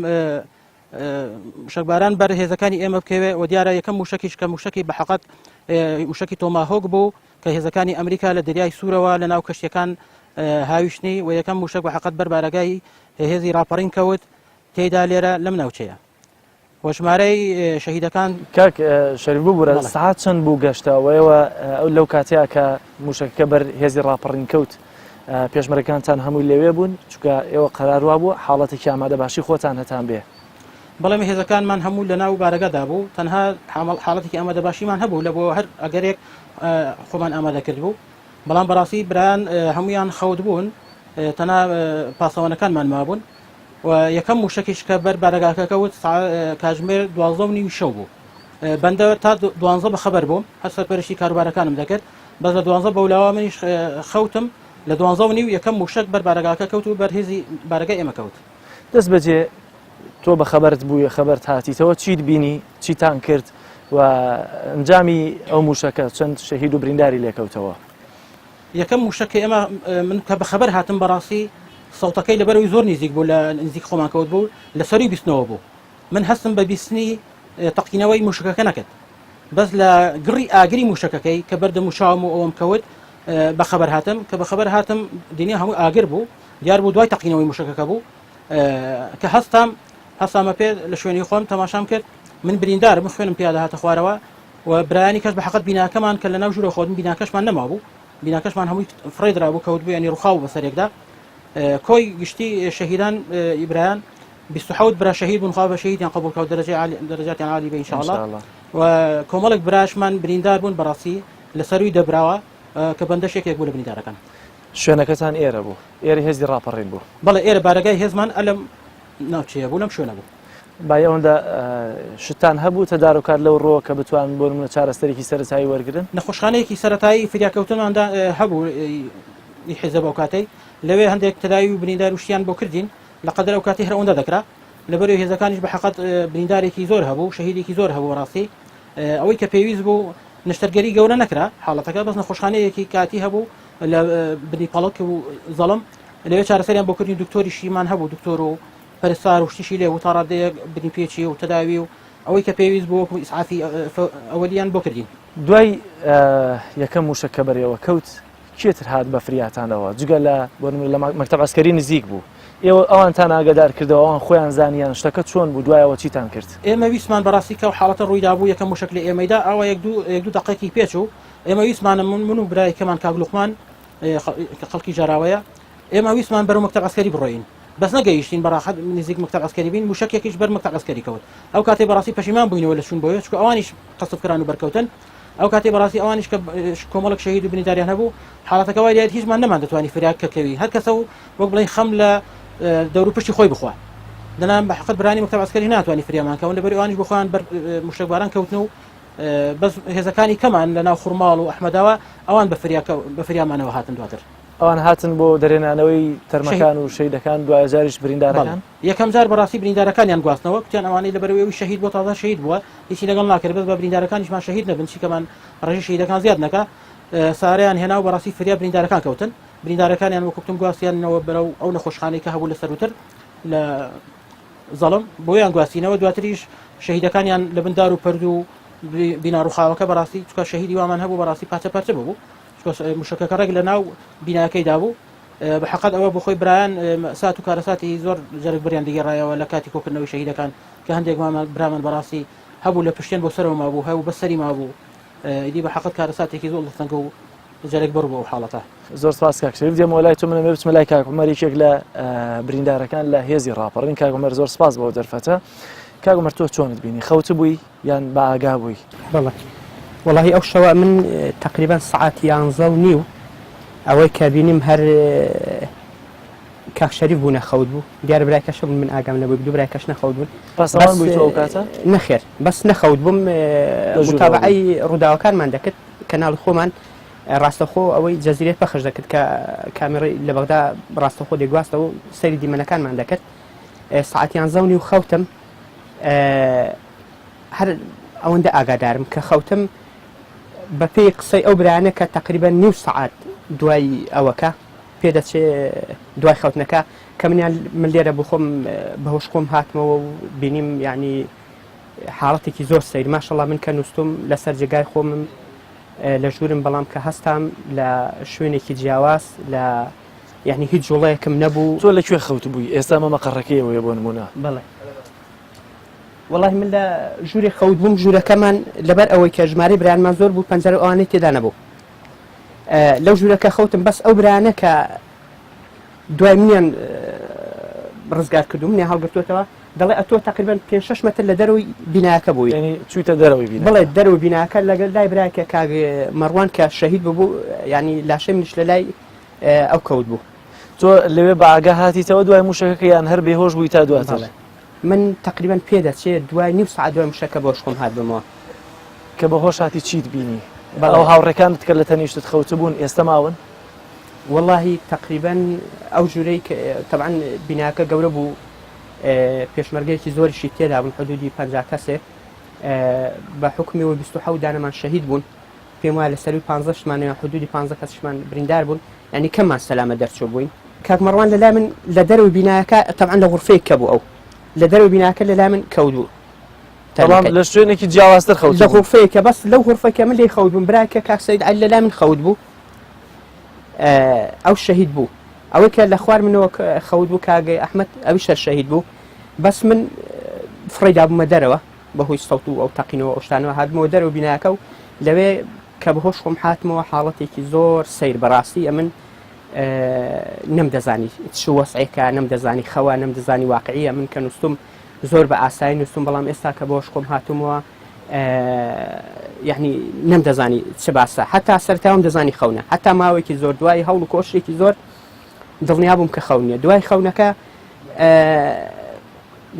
موشکباران بەر هێزەکانی ئێمە بکەوێ و دیارە یەکەم موشکیش کە موشکی بەحەقەت موشکی تۆماهۆک بوو کە هێزەکانی ئەمریکا لە دەریای سوورەوە لە ناو کەشتەکان هاویشتنی و یەکەم موشک بەحەقەت بەر بارەگای هێزی راپەڕین کەوت تێیدا لێرە لەم ناوچەیە وەژمارەی شەهیدەکان
کاک شەریف بوو سعات چەند بوو گەشتەوەیەوە ئەو لەو کاتەیە کە موشکەکە بەر هێزی راپەڕین کەوت پێشمەرەکانتان هەمووی لەوێ بوون چونکە ئێوە قەراروا بوو حاڵەتێکی ئامادە باشی خۆتان هەتان بێ
بەڵام هێزەکانمان هەموو لە ناو بارەگەدا بوو تەنها حاڵەتێکی ئامادە باشیمان هەبوو لە بۆ هەر ئەگەرێک خۆمان ئامادە کرد بوو بەڵام بەڕاستی بران هەمویان خەوت بوون تەنها پاسەوانەکانمان مابوون و یەکەم موشکیش کە بەر بارەگاکە کەوت کاتژمێر 12:30 شەو بوو بەندە تا 12 بەخەبەر بووم هەر سەرپەرشتی کاروبارەکانم دەکرد بەس لە 12 بەولاوە منیش خەوتم لە 12:30 یەکەم موشک بەر بارەگاکە کەوت و بەر هێزی بارەگای ئێمە کەوت
دەست بەجێ تۆ بە خەبەرت بوویە خەبەرت هاتیتەوە چیت بینی چیتان کرد و ئەنجامی ئەو موشەکە چەند شەهید و برینداری لێکەوتەوە
یەکەم موشک ئێمە من کە بە خەبەر هاتم بەڕاستی سەوتەکەی لەبەرەوەی زۆر نزیک بوو لە نزیک خۆمان کەوت بوو لە سەری بیستنەوە بوو من هەستم بە بیستنی تەقینەوەی موشکەکە نەکرد بەس لە گڕی ئاگری موشکەکەی کە بەردەم و شاوم و ئەوم کەوت بە خەبەر هاتم کە بە خەبەر هاتم دنیا هەموو ئاگر بوو دیار بوو دوای تەقینەوەی موشکەکە بوو کە هەستامە پێ لە شوێنی خۆم تەماشام کرد من بریندارم خوێنم پیادا هاتە خوارەوە و برایانی کەس بە حەقەت بیناکەمان کە لە ناو ژوورە خۆتم بیناکەشمان نەما بوو بیناکەشمان هەمووی فڕێدرا بوو کەوت بوو ینی ڕووخاو بەسەرێکدا کۆی گشتی شەهیدان ئیبرایان 27 برا شەهید بوون خوا بە شەهیدیان قبول کەوت دەرەجاتیان عالی بە ئینشاءالله و کۆمەڵێک براشمان بریندار بوون بەڕاستی لە سەروی دەبراوە کە بەندەشێکێک بوو لە بریندارەکان
شوێنەکەتان ئێرە بوو ئێرە هێزی ڕاپەڕین بوو
بەڵێ ئێرە بارەگای هێزمان ئەلم ناوچەیە بوو لەم شوێنە بوو
با ئەوەندە شتان هەبوو تەدارۆکار لەو ڕۆ کە بتوان بۆ منە چارەسەرێکی سەرەتایی وەرگن
نەخۆشخانەیەکی سەرەتایی فریاکەوتنماندا هەبوو حیزب ئەو کاتەی لەوێ هەندێک تەداوی و بریندار وشتیان بۆ کردین لە قەدەر ئەو کاتی هەر ئەوەندە دەکرا لەبەرەوەی هێزەکانیش بە حەقەت بریندارێکی زۆر هەبوو شەهیدێکی زۆر هەبوو ڕاستی ئەوەی کە پێویست بوو نشتەرگەری گەورە نەکرا حاڵەتەکە بەس نەخۆشخانەیەکی کاتی هەبوو لە بنی پەڵک و زەڵم لەوێ چارەسەریان بۆ کردین دکتۆریشیمان هەبوو دکتۆر و پەرستار و شتیشی لێ و تا ڕادەیەک بنی پێچی و تەداوی و ئەوەی کە پێویست بوو وەکو ئیسعافی ئەوەلیان بۆ کردین
دوای یەکەم موشەکە بەرەوە کەوت کێتر هات بە فریاتانەوە جگە لە لە مەکتەب عسکەری نزیک بوو ئێوە ئەوانتان ئاگادار کردەوە ئەوان خۆیان زانیان شتەکە چۆن بوو دوایەوە چیتان کرد
ئێمە ویسمان بەڕاستی کە حاڵەتە ڕوویدا بوو یەکەم موشک لە ئێمەدا ئەوە یەک دوو دقیقی پێچ و ئێمە ویسمانە من و برای کەمان کاگلوقمان خەڵکی جاراوەیە ئێمە ویسمان بەرەو مەکتەب عسکەری بڕۆین بەس نەگەیشتین بەڕاحەت نزیک مەکتەب عسکەری بین موشکێکیش بەر مەکتەب عسکەری کەوت ئەو کاتێ بەڕاستی پەشیمان بووینەوە لە چوون بۆیە چکە ئەوانیش قەسەبکران و بەرکەوتن ئەو کاتێ بەڕاستی ئەوانیش کە کۆمەڵک شەهید و برینداریان هەبوو حاڵەتەکە وای لێت هیچمان نەمان دەتوانی فریاد کەکەوی هەر کەسە و وەک بڵین خەم لە دەور پشتی خۆی بخوا دەنام بە حەقەت برانی مەکتەب عسکەری ناتوانی فریامان کەون لەبەر ئەوانیش بخۆیان موشکباران کەوتن و بەس هێزەکانی کەمان لە ناو خوڕماڵ و ئەحمەداوە ئەوان بە فریامانەوە هاتن دواتر
ئەوان هاتن بۆ دەرێنانەوەی تەرمەکان و شەیدەکان دوای جاریش بریندارەکان
یەکەم جار بەڕاستی بریندارەکانیان گواستنەوە کوتیان ئەوانەی لەبەرەوەی شەهید بۆ تازە شەهید بووە هیچی لەگەڵ ناکرد بەس بە بریندارەکانیشمان شەهید نەبن چیکەمان ڕێژی شەهیدەکان زیاد نەکا ساریان هێنا و بەڕاستی فریا بریندارەکان کەوتن بریندارەکانیان وەکوتم گواستیانەوە بەرەو ئەو نەخۆشخانەی کە هەبوو لە سەروتر لە زەڵم بۆیان گواستینەوە دواتریش شەهیدەکانیان لە بندار و پەرد و بیناڕوخاوەکە بەڕاستی چکە شەهیدی وامان هەبوو بەڕاستی پاچە پاچە بوو موشکەکە ڕێک لە ناو بیناکەیدا بوو بە حەقەت ئەوە بۆ خۆی برایان سات و کارەساتی زۆر جەرگ بریان دیگەڕایەوە لە کاتی کۆکردنەوەی شەهیدەکان کە هەندێک برامن بەڕاستی هەبوو لە پشتێن بۆ سەرەوە مابوو هەبوو بەسەری مابوو ئیدی بە حەقەت کارەساتێکی زۆر دەستەنگە و جەرگ بڕ بۆ ئەو حاڵەتە
زۆر سپاس کاک شەریف دێمەوە لای تۆ منە بچمە لای کاک عومەر یەکێک لە بریندارەکان لە هێزی ڕاپەڕین کاک عومەر زۆر سپاس بۆ دەرفەتە کاک عومەر تۆ چۆنت بینی خەوت بووی یان بە ئاگا بووی
بەڵێ وەڵاهی ئەو شەوە من تقریبا سعات 11:30 ئەوەی کە بینیم هەر کاک شەریف بوو نەخەوت بوو دیارە برای کەشە بوون من ئاگام لەبووی دوو برای کەش نەخەوت بوون
پاسەوان بووی تۆ ئەو کاتە
نەخێر بەس نەخەوت بووم متابعەی ڕووداوەکانمان دەکرد کەناڵی خۆمان ڕاستەخۆ ئەوەی جەزیرەت پەخش دەکرد کە کامێڕی لە بەغدا ڕاستەخۆ دەگواستەوە سەیری دیمەنەکانمان دەکرد سعات 11 و خەوتم هەر ئەوەندە ئاگادارم کە خەوتم بە پێی قسەی ئەو برانە کە تقریبا نیو سعات دوای ئەوەکە پێدەچێ دوای خەوتنەکە کە من لێرە بخۆم بەهۆش خۆم هاتمەوە و بینیم یعنی حاڵەتێکی زۆر سەیر ماشەڵڵا من کە نووسم لەسەر جێگای خۆمم لە ژوورم بەڵام کە هەستام لە شوێنێکی جیاواز لە یعنی هیچ جوڵەیەکم نەبوو.
تۆ لەکوێ خەوت بووی ئێستا مەمە قەڕەکەیەوەیە بۆ نمونە؟
بڵێ وەڵاهی من لە ژووری خەوت بووم ژوورەکەمان لەبەر ئەوەی کە ژمارەی برانمان زۆر بوو پەنجەرە ئەوانەی تێدا نەبوو لەو ژوورەکە خەوتم بەس ئەو برانە کە دوای منیان ڕزگار کردو منیان هەڵگرتوێتەوە دەڵێ ئەتۆ تقریبا 5-6 مەتر لە دەروی بیناکە بووی
چوویتە دەرەوەی بینە
بڵێ دەرەوەی بیناکە لەگەڵ لای براکە کاگ مەڕوان کە شەهید بوو ینی لاشەی منیش لە لای ئەو کەوت بوو.
تۆ لەوێ بە ئاگا هاتیتەوە دوای موشەکە یان هەر بێهۆش بووی تا دواتر؟
من تقریبا پێدەچێت دوای نیم سعات دوای موشەکە بۆ شخۆم هات بمەوە
کە بەهۆش هاتی چیت بینی ئەو هاوڕێکانت کە لە تەنیشتت خەوت بوون ئێستا ماون؟
واللهی تقریبا ئەو ژوورەی طبعا بیناکە گەورە بوو پێشمەرگەیەکی زۆریشی تێدا بوون حدودی 50 کەسێک بە حکمیەوە 27 دانەمان شەهید بوون پێم وایە لە سەروی 15 شمانەوە حدودی 15 کەسشمان بریندار بوون ینی کەممان سەلامە دەرچوو بووین. کاک مەڕوان لەلای من لە دەرەوەی بیناکە طبعا لە غورفەیەک کە بوو ئەو لە دەرەوەی بیناکە لەلای من کەوت بوو
لە شوێنێکی جیاوازتر خەوت
لە غورفەیەکە بەس لەو غورفەکە من لێ خەوت بووم براکە کاک سەید عەلی لەلای من خەوت بوو ئەو شەهید بوو ئەوەی کە لە خوار منەوە خەوت بوو کاگەی ئەحمەد ئەویش شەهید بوو بەس من فڕێدا بوومە دەرەوە بەهۆی سەوت و ئەو تەقینەوە ئەو شتانەوە هاتمەوە دەرەوە بیناکە و لەوێ کە بەهۆش خۆم هاتمەوە حاڵەتێکی زۆر سەیر بەڕاستی ئەمن نەمدەزانی چ وەسعێکە نەمدەزانی خەوە نەمدەزانی واقعیە من کە نووسم زۆر بە ئاسایی نووسم بەڵام ئێستا کە بەهۆش خۆم هاتمەوە یعنی نەمدەزانی چ باسە حتا سەرتاوم دەزانی خەونە حتا ماوەیەکی زۆر دوای هەوڵ و کۆشتێکی زۆر دڵنیا بووم کە خەونیە دوای خەونەکە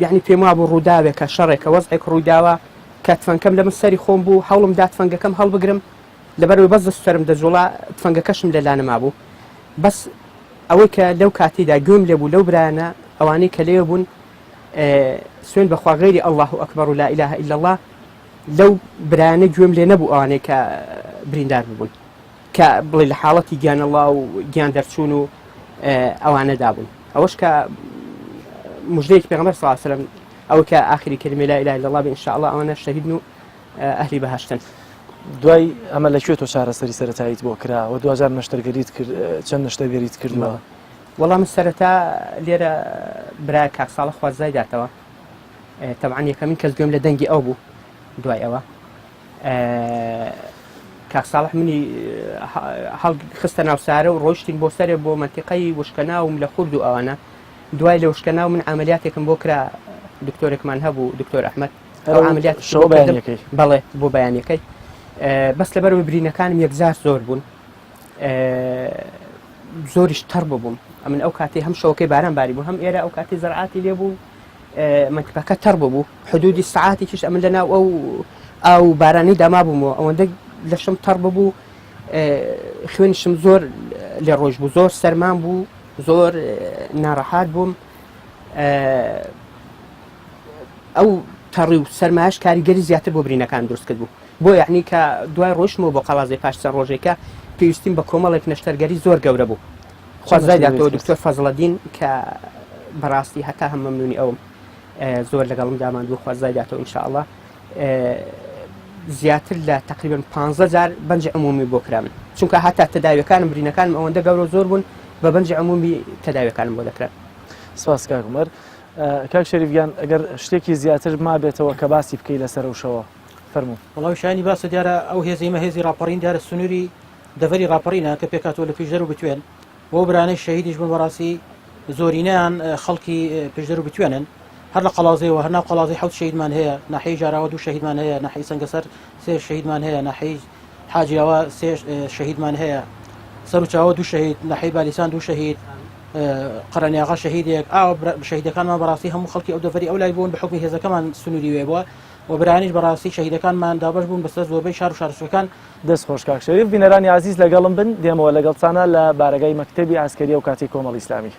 یعنی پێم وا بوو ڕووداوێکە شەڕێکە وەزعێک ڕوویداوە کە تفەنگەکەم لە من سەری خۆم بوو هەوڵم دا تفەنگەکەم هەڵبگرم لەبەرەوەی بەس دەستەرم دەجوڵا تفەنگەکەشم لەلا نەما بوو بەس ئەوەی کە لەو کاتیدا گوێم لێ بوو لەو برانە ئەوانەی کە لێ بوون سوێن بەخوا غەیری ئەڵڵاه ئەکبەر و لا ئیلاهە ئیلا الله لەو برانە گوێم لێ نەبوو ئەوانەی کە بریندار ببوون کە بڵێ لە حاڵەتی گیانەڵڵا و گیان دەرچوون و ئەوانەدا بوون ئەوەش کە مژدەیەکی پێغەمبەر صلی الله علیه و سلم ئەو کە ئاخری کلمەی لا ئیلاهە ئیلا الله بێ ئینشاء الله ئەوانە شەهیدن و ئەهلی بەهەشتن.
دوای ئەمە لەکوێ تۆ چارەسەری سەرەتاییت بۆ کرا و 2000 نەشتەرگەریت کرد چەند نەشتەرگەریت کردووە؟
وەڵام من سەرەتا لێرە برای کاک ساڵح خوازای داتەوە طبعا یەکەمین کەس گوێم لە دەنگی ئەو بوو دوای ئەوە کاک ساڵح منی خستە ناو سارە و ڕۆیشتین بۆ سەرێ بۆ مەنتیقەی وشکەناوم لە خورد و ئەوانە دوای لە وشکەناو من عملیاتێکم بۆ کرا دکتۆرێکمان هەبوو دکتۆر ئەحمەد عملیات بەڵێ بۆ بەیانەکەی بەس لەبەرەوەی برینەکانم یەکجار زۆر بوون زۆریش تەڕ ببووم ئەمن ئەو کاتی هەم شەوەکەی باران باری بوو هەم ئێرە ئەو کاتی زەرعاتی لێ بوو منتیقەکە تەڕ ببوو حدودی سعاتێکیش ئەمن لەناو ئەو بارانی داما بوومەوە ئەوەندە لەشم تەڕ ببوو خوێنشم زۆر لێ ڕۆژ بوو زۆر سەرمان بوو زۆر ناڕەحات بووم ئەو تەڕی و سەرمایش کاریگەری زیاتر بۆ برینەکان دروست کرد بوو بۆ یعنی کە دوای ڕۆژمەوە بۆ قەڵازەی پاش چەند ڕۆژێکە پێویستیم بە کۆمەڵێک نەشتەرگەری زۆر گەورە بوو خوازای داتەوە دکتۆر فەزڵەدین کە بەڕاستی هەتا هەم مەمنونی ئەوم زۆر لەگەڵم داماندوو خوازای داتەوە ئینشاء الله زیاتر لە تقریبا 15,000 بەنجی عمومی بۆ کرا من چونکە هەتا تەداویەکانم برینەکانم ئەوەندە گەورە زۆر بوون بە بەنجی عمومی تەداویەکانم بۆ دەکرا.
سپاس کاک عومەر. کاک شەریفگیان ئەگەر شتێکی زیاتر ما بێتەوە کە باسی بکەی لەسەر وشەوە فەرموو.
وەڵامی شایانی باسە دیارە ئەو هێزیمە هێزی ڕاپەڕین دیارە سنووری دەڤەری ڕاپەڕینە کە پێکاتەوە لە پیشدەر و بتوێن بۆ برانەی شەهیدیش بوون بەڕاستی زۆرینەیان خەڵکی پیشدەر و بتوێنن هەر لە قەڵازەیەوە هەر ناو قەڵازەی 7 شەهیدمان هەیە ناحیەی ژاراوە 2 شەهیدمان هەیە ناحیەی سەنگەسەر 3 شەهیدمان هەیە ناحیەی حاجیاوە 3 شەهیدمان هەیە سەرچاوە 2 شەهید ناحیەی بالیسان 2 شەهید قەرەنیاغا شەهیدێک ئاو شەهیدەکانمان بەڕاستی هەموو خەڵکی ئەو دەڤەری ئەو لای بوون بە حکمی هێزەکەمان سنووری وێ بووە و برانیش بەڕاستی شەهیدەکانمان دابەش بوون بەسەر زۆربەی شار و شارچوەکان.
دەست خۆش کاک شەریف. بینەرانی عزیز لەگەڵم بن دێمەوە لەگەڵتانە لە بارگای مەکتەبی ئاسکەریە و کاتی کۆمەڵی ئیسلامی.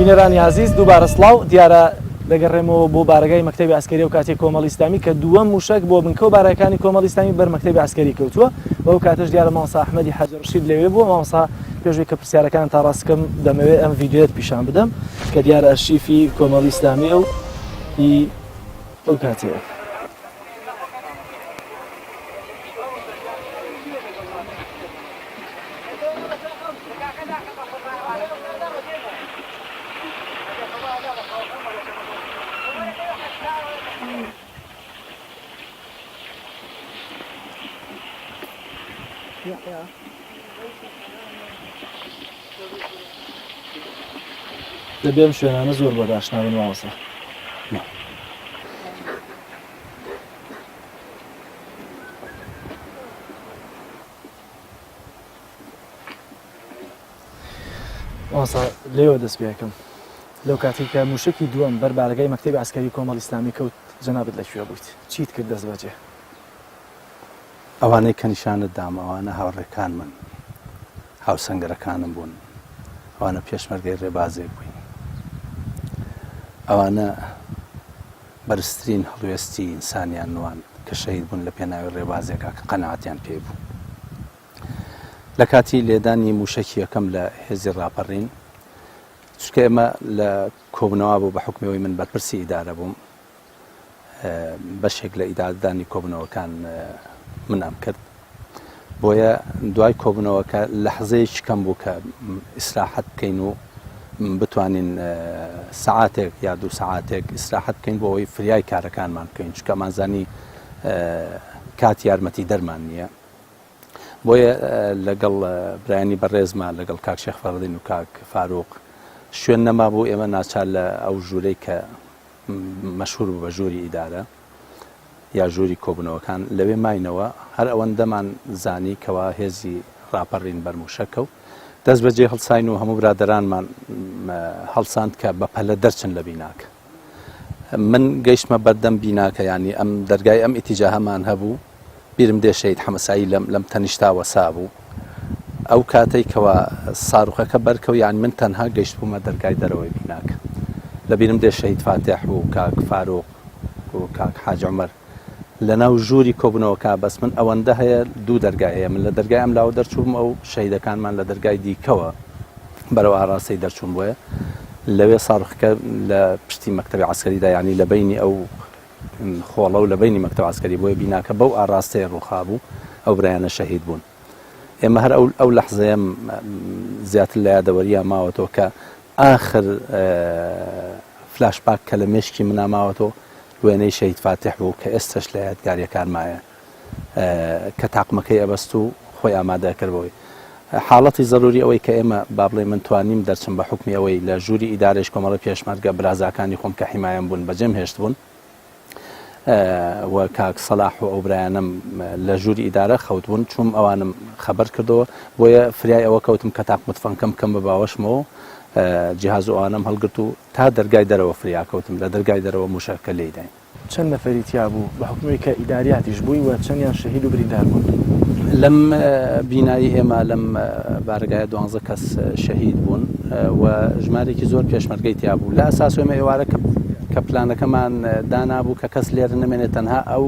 بینەرانی عزیز دووبارە سڵاو دیارە دەگەڕێمەوە بۆ بارگای مەکتەبی ئەسکەری و کاتێک کۆمەڵی ئیسلامی کە دووەم موشک بۆ بنکە و بارەکانی کۆمەڵی ئیسلامی بەر مەکتەبی ئەسکەری کەوتووە بەو کاتەش دیارە مامۆستا ئەحمەدی حەجەڕەشید لەوێ بووە. مامۆستا پێشوەی کە پرسیارەکان تا ڕاستکەم دەمەوێت ئەم ڤیدیۆت پیشان بدەم کە دیارە ئەرشیفی کۆمەڵی ئیسلامیە و ئەو کاتەیە. دەبێم شوێنانە زۆر بەداشناون مامۆستا. مامۆستا لێوە دەست پێکەم لەو کاتێک کە موشکی دووەم بەر بارگای مەکتەبی ئەسکەری کۆمەڵی ئیسلامی کەوت جەنابەت لەکوێ بوویت؟ چیت کرد دەست بەجێ؟
ئەوانەی کە نیشانت دام ئەوانە هاوڕێکان من هاوسەنگەرەکانم بوون، ئەوانە پێشمەرگەی ڕێبازێک بووین، ئەوانە بەرزترین هەڵوێستی ئینسانیان نوان کە شەهید بوون لە پێناوی ڕێبازێکا کە قەنەعەتیان پێ بوو. لە کاتی لێدانی موشکی یەکەم لە هێزی ڕاپەڕین چونکە ئێمە لە کۆبنەوە بوو بە حکمەوەی من بەرپرسی ئیدارە بووم، بەشێک لە ئیدارەدانی کۆبنەوەکان من ئەم کرد، بۆیە دوای کۆبنەوەکە لەحزەیەکی کەم بوو کە ئیسراحەت بکەین و بتوانین سەعاتێک یا دوو سەعاتێک ئیسراحەت بکەین بۆ ئەوەی فریای کارەکانمان بکەین چونکە ئەمانزانی کاتی یارمەتی دەرمان نییە. بۆیە لەگەڵ برایانی بەڕێزمان لەگەڵ کاک شێخ فەڕەدین و کاک فاروق شوێن نەما بوو ئێمە ناچار لە ئەو ژوورەی کە مەشهور بوو بە ژووری ئیدارە یا ژووری کۆبنەوەکان لەوێ ماینەوە هەر ئەوەندەمان زانی کەوا هێزی ڕاپەڕین بەرموشەکە و دەست بەجێ هەڵساین و هەموو برادەرانمان هەڵساند کە بە پەلە دەرچن لە بیناکە. من گەیشتمە بەردەم بیناکە ینی ئەم دەرگای ئەم ئیتیجاهەمان هەبوو، بیرم دێ شەید حەمەسایی لەم تەنیشتاوە سابوو. ئەو کاتەی کەوا ساڕوخەکە بەرکەو یان من تەنها گەیشت بوومە دەرگای دەرەوەی بیناکە، لە بیرم دێ شەید فاتح و کاک فاروق و کاک حاج عومەر لەناو ژووری کۆبنەوەکە بەس من ئەوەندە هەیە دوو دەرگای هەیە، من لە دەرگای ئەم لاوە دەرچووم ئەو شەیدەکانمان لە دەرگای دیکەوە بەرەو ئاراستەی دەرچوون بۆیە لەوێ ساڕوخەکە لە پشتی مەکتەبی عەسکەریدا ینی لە بینی ئەو خۆڵە و لە بینی مەکتەب عەسکەری بۆیە بیناکە بەو ئاراستەیە ڕووخا بوو ئەو برایانە شەهید بوون. ئێمە هەر ئەو لەحزەیە زیاتر لە یادەوەریە ماوەتەوە کە ئاخر فلاشباک کە لە مێشکی منا ماوەتەوە وێنەی شەهید فاتح بوو کە ئێستش لە یادگاریەکانمایە کە تاقمەکەی ئەبەست و خۆی ئامادەکردەوەی. حاڵەتی ضروری ئەوەی کە ئێمە با بڵێ من توانیم دەرچم بە حکمی ئەوەی لە ژووری ئیدارەش کۆمەڵە پێشمەرگە برازاکانی خۆم کە حیمایەم بوون بەجێم هێشت بوون و کاک سەلاح و ئەو برایانم لە ژووری ئیدارە خەوت بوون چوم ئەوانم خەبەر کردەوە بۆیە فریای ئەوە کەوتم کە تاق متفەنکەم بکەم بە باوەشمەوە جیهاز و ئەوانم هەڵگرت و تا دەرگای دەرەوە فریاکەوتم لە دەرگای دەرەوە موشەکە لێداین.
چەند نەفەری تیا بوو بە حکومی کە ئیداریاتیش بووی و چەندیان شەهید و بریندار بوون؟
لەم بینایی ئێمە لەم بارگایە 12 کەس شەهید بوون و ژمارێکی زۆر پێشمەرگەی تیا بوو. لە ئاساس ئێمە ئێوارە کە پلانەکەمان دانابوو کە کەس لێرە نمێنێت تەنها ئەو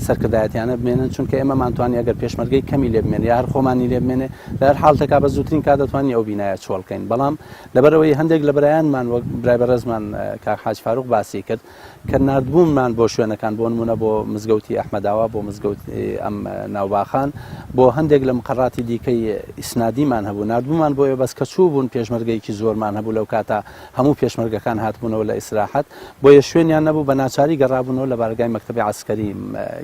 سەرکردایەتیانە بمێنن چونکە ئێمە مانتوانی ئەگەر پێشمەرگەی کەمی لێ بمێنێ یا هەر خۆمانی لێ بمێنێ لە هەر حاڵتێکا بە زووترین کات دەتوانانی ئەو بینایە چۆڵکەین. بەڵام لەبەرەوەی هەندێک لە برایانمان وەک برای بەڕێزمان کاک حاج فاروق باسی کرد کە نردبوومان بۆ شوێنەکان بۆ نمونە بۆ مزگەوتی ئەحمەداوا بۆ مزگەوتی ئەم ناوباخان بۆ هەندێک لە مقڕاتی دیکەی ئیسنادیمان هەبوو نردبوومان بۆیە بەس کە چوو بوون پێشمەرگەیەکی زۆرمان هەبوو لەو کاتە هەموو پێشمەرگەکان هاتبوونەوە لە ئیسراحەت بۆیە شوێنیان نەبوو بە ناچاری گەڕابوونەوە لە بارگای مەکتەبی عەسکەری.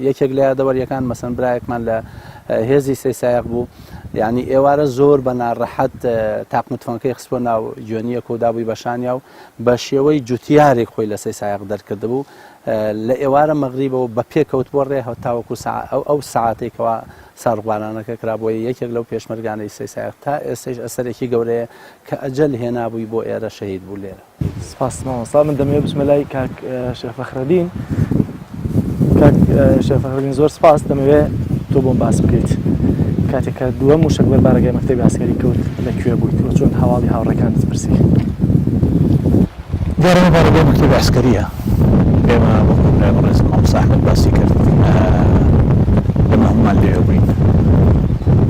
یەکێک لە یادەوەریەکان مەسەن برایەکمان لە هێزی سەیسایق بوو ینی ئێوارە زۆر بە ناڕەحەت تاق متفەنکەی خستووە ناو جوێنیە کۆدابووی بەشانیا و بە شێوەی جوتیارێک خۆی لە سەیسایق دەرکرد بوو لە ئێوارە مەغریبەوە بە پێکەوت بۆ ڕێ تاوەکو ئەو ساعاتێکەوە ساڕوانانەکە کرابووی یەکێک لەو پێشمەرگانەی سەیسایق تا ئێستش ئەسەرێکی گەورەیە کە ئەجەل هێنابووی بۆ ئێرە شەهید بوو لێرە.
سپاس مامۆستا. من دەمەوێت بچمە لای کاک شێخ فەخرەدین. کاک شێخ فەخرەدین زۆر سپاس. دەمەوێت تۆ بۆم باس بکەیت کاتێک کە دووەم موشک بەر بارگای مەکتەبی عەسکەری کەوت لەکوێ بوویت و چۆن هەواڵی هاوڕێکانت پرسی؟
دیارە بارەگەی مەکتەبی عسکەریە ئێمە بۆ ڕێز مامۆستا ئەحمەد باسی کرد ئێمە هەمومان لێوە بووین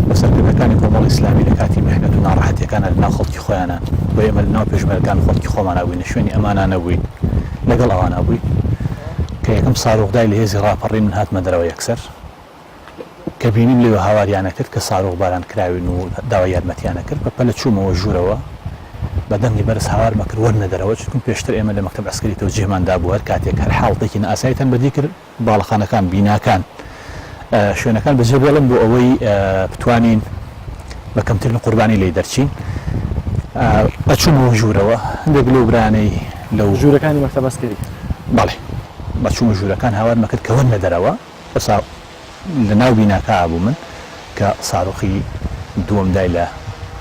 بە سەرکردەکانی کۆمەڵی ئیسلامی لە کاتی مێحنەت و ناڕەحەتیەکانە لەناو خەڵکی خۆیانە بۆ ئێمە لەناو پێشمەرگان خەڵکی خۆمانە بووین لە شوێنی ئەمانە بووین لەگەڵ ئەوانە بووین کە یەکەم ساڕۆغدای لە هێزی ڕاپەڕین من هاتمە دەرەوە یەکسەر کە بینیم لێوە هاواریانە کرد کە ساڕۆغ باران کراوین و داوای یارمەتیانە کرد بە پەلە چوومەوە ژوورەوە بەدەنگی بەرز هاوارمە کرد وەرنە دەرەوە چون پێشتر ئێمە لە مەکتەب عسکەری تەوجیهماندا بوو هەر کاتێک هەر حاڵتێکی نائاساییتان بەدی کرد باڵەخانەکان بیناکان شوێنەکان بەجێ بێڵم بۆ ئەوەی بتوانین بە کەمترین قوربانی لێ دەرچین بەچوومەوە ژوورەوە هەندێک لەو برانەی لەو
ژوورەکانی مەکتەب عسکەری
بەڵێ بەچوومە ژوورەکان هاوارمە کرد کە وەرنە دەرەوە لە ناو بیناکە بوو من کە ساڕۆخی دووەمدای لە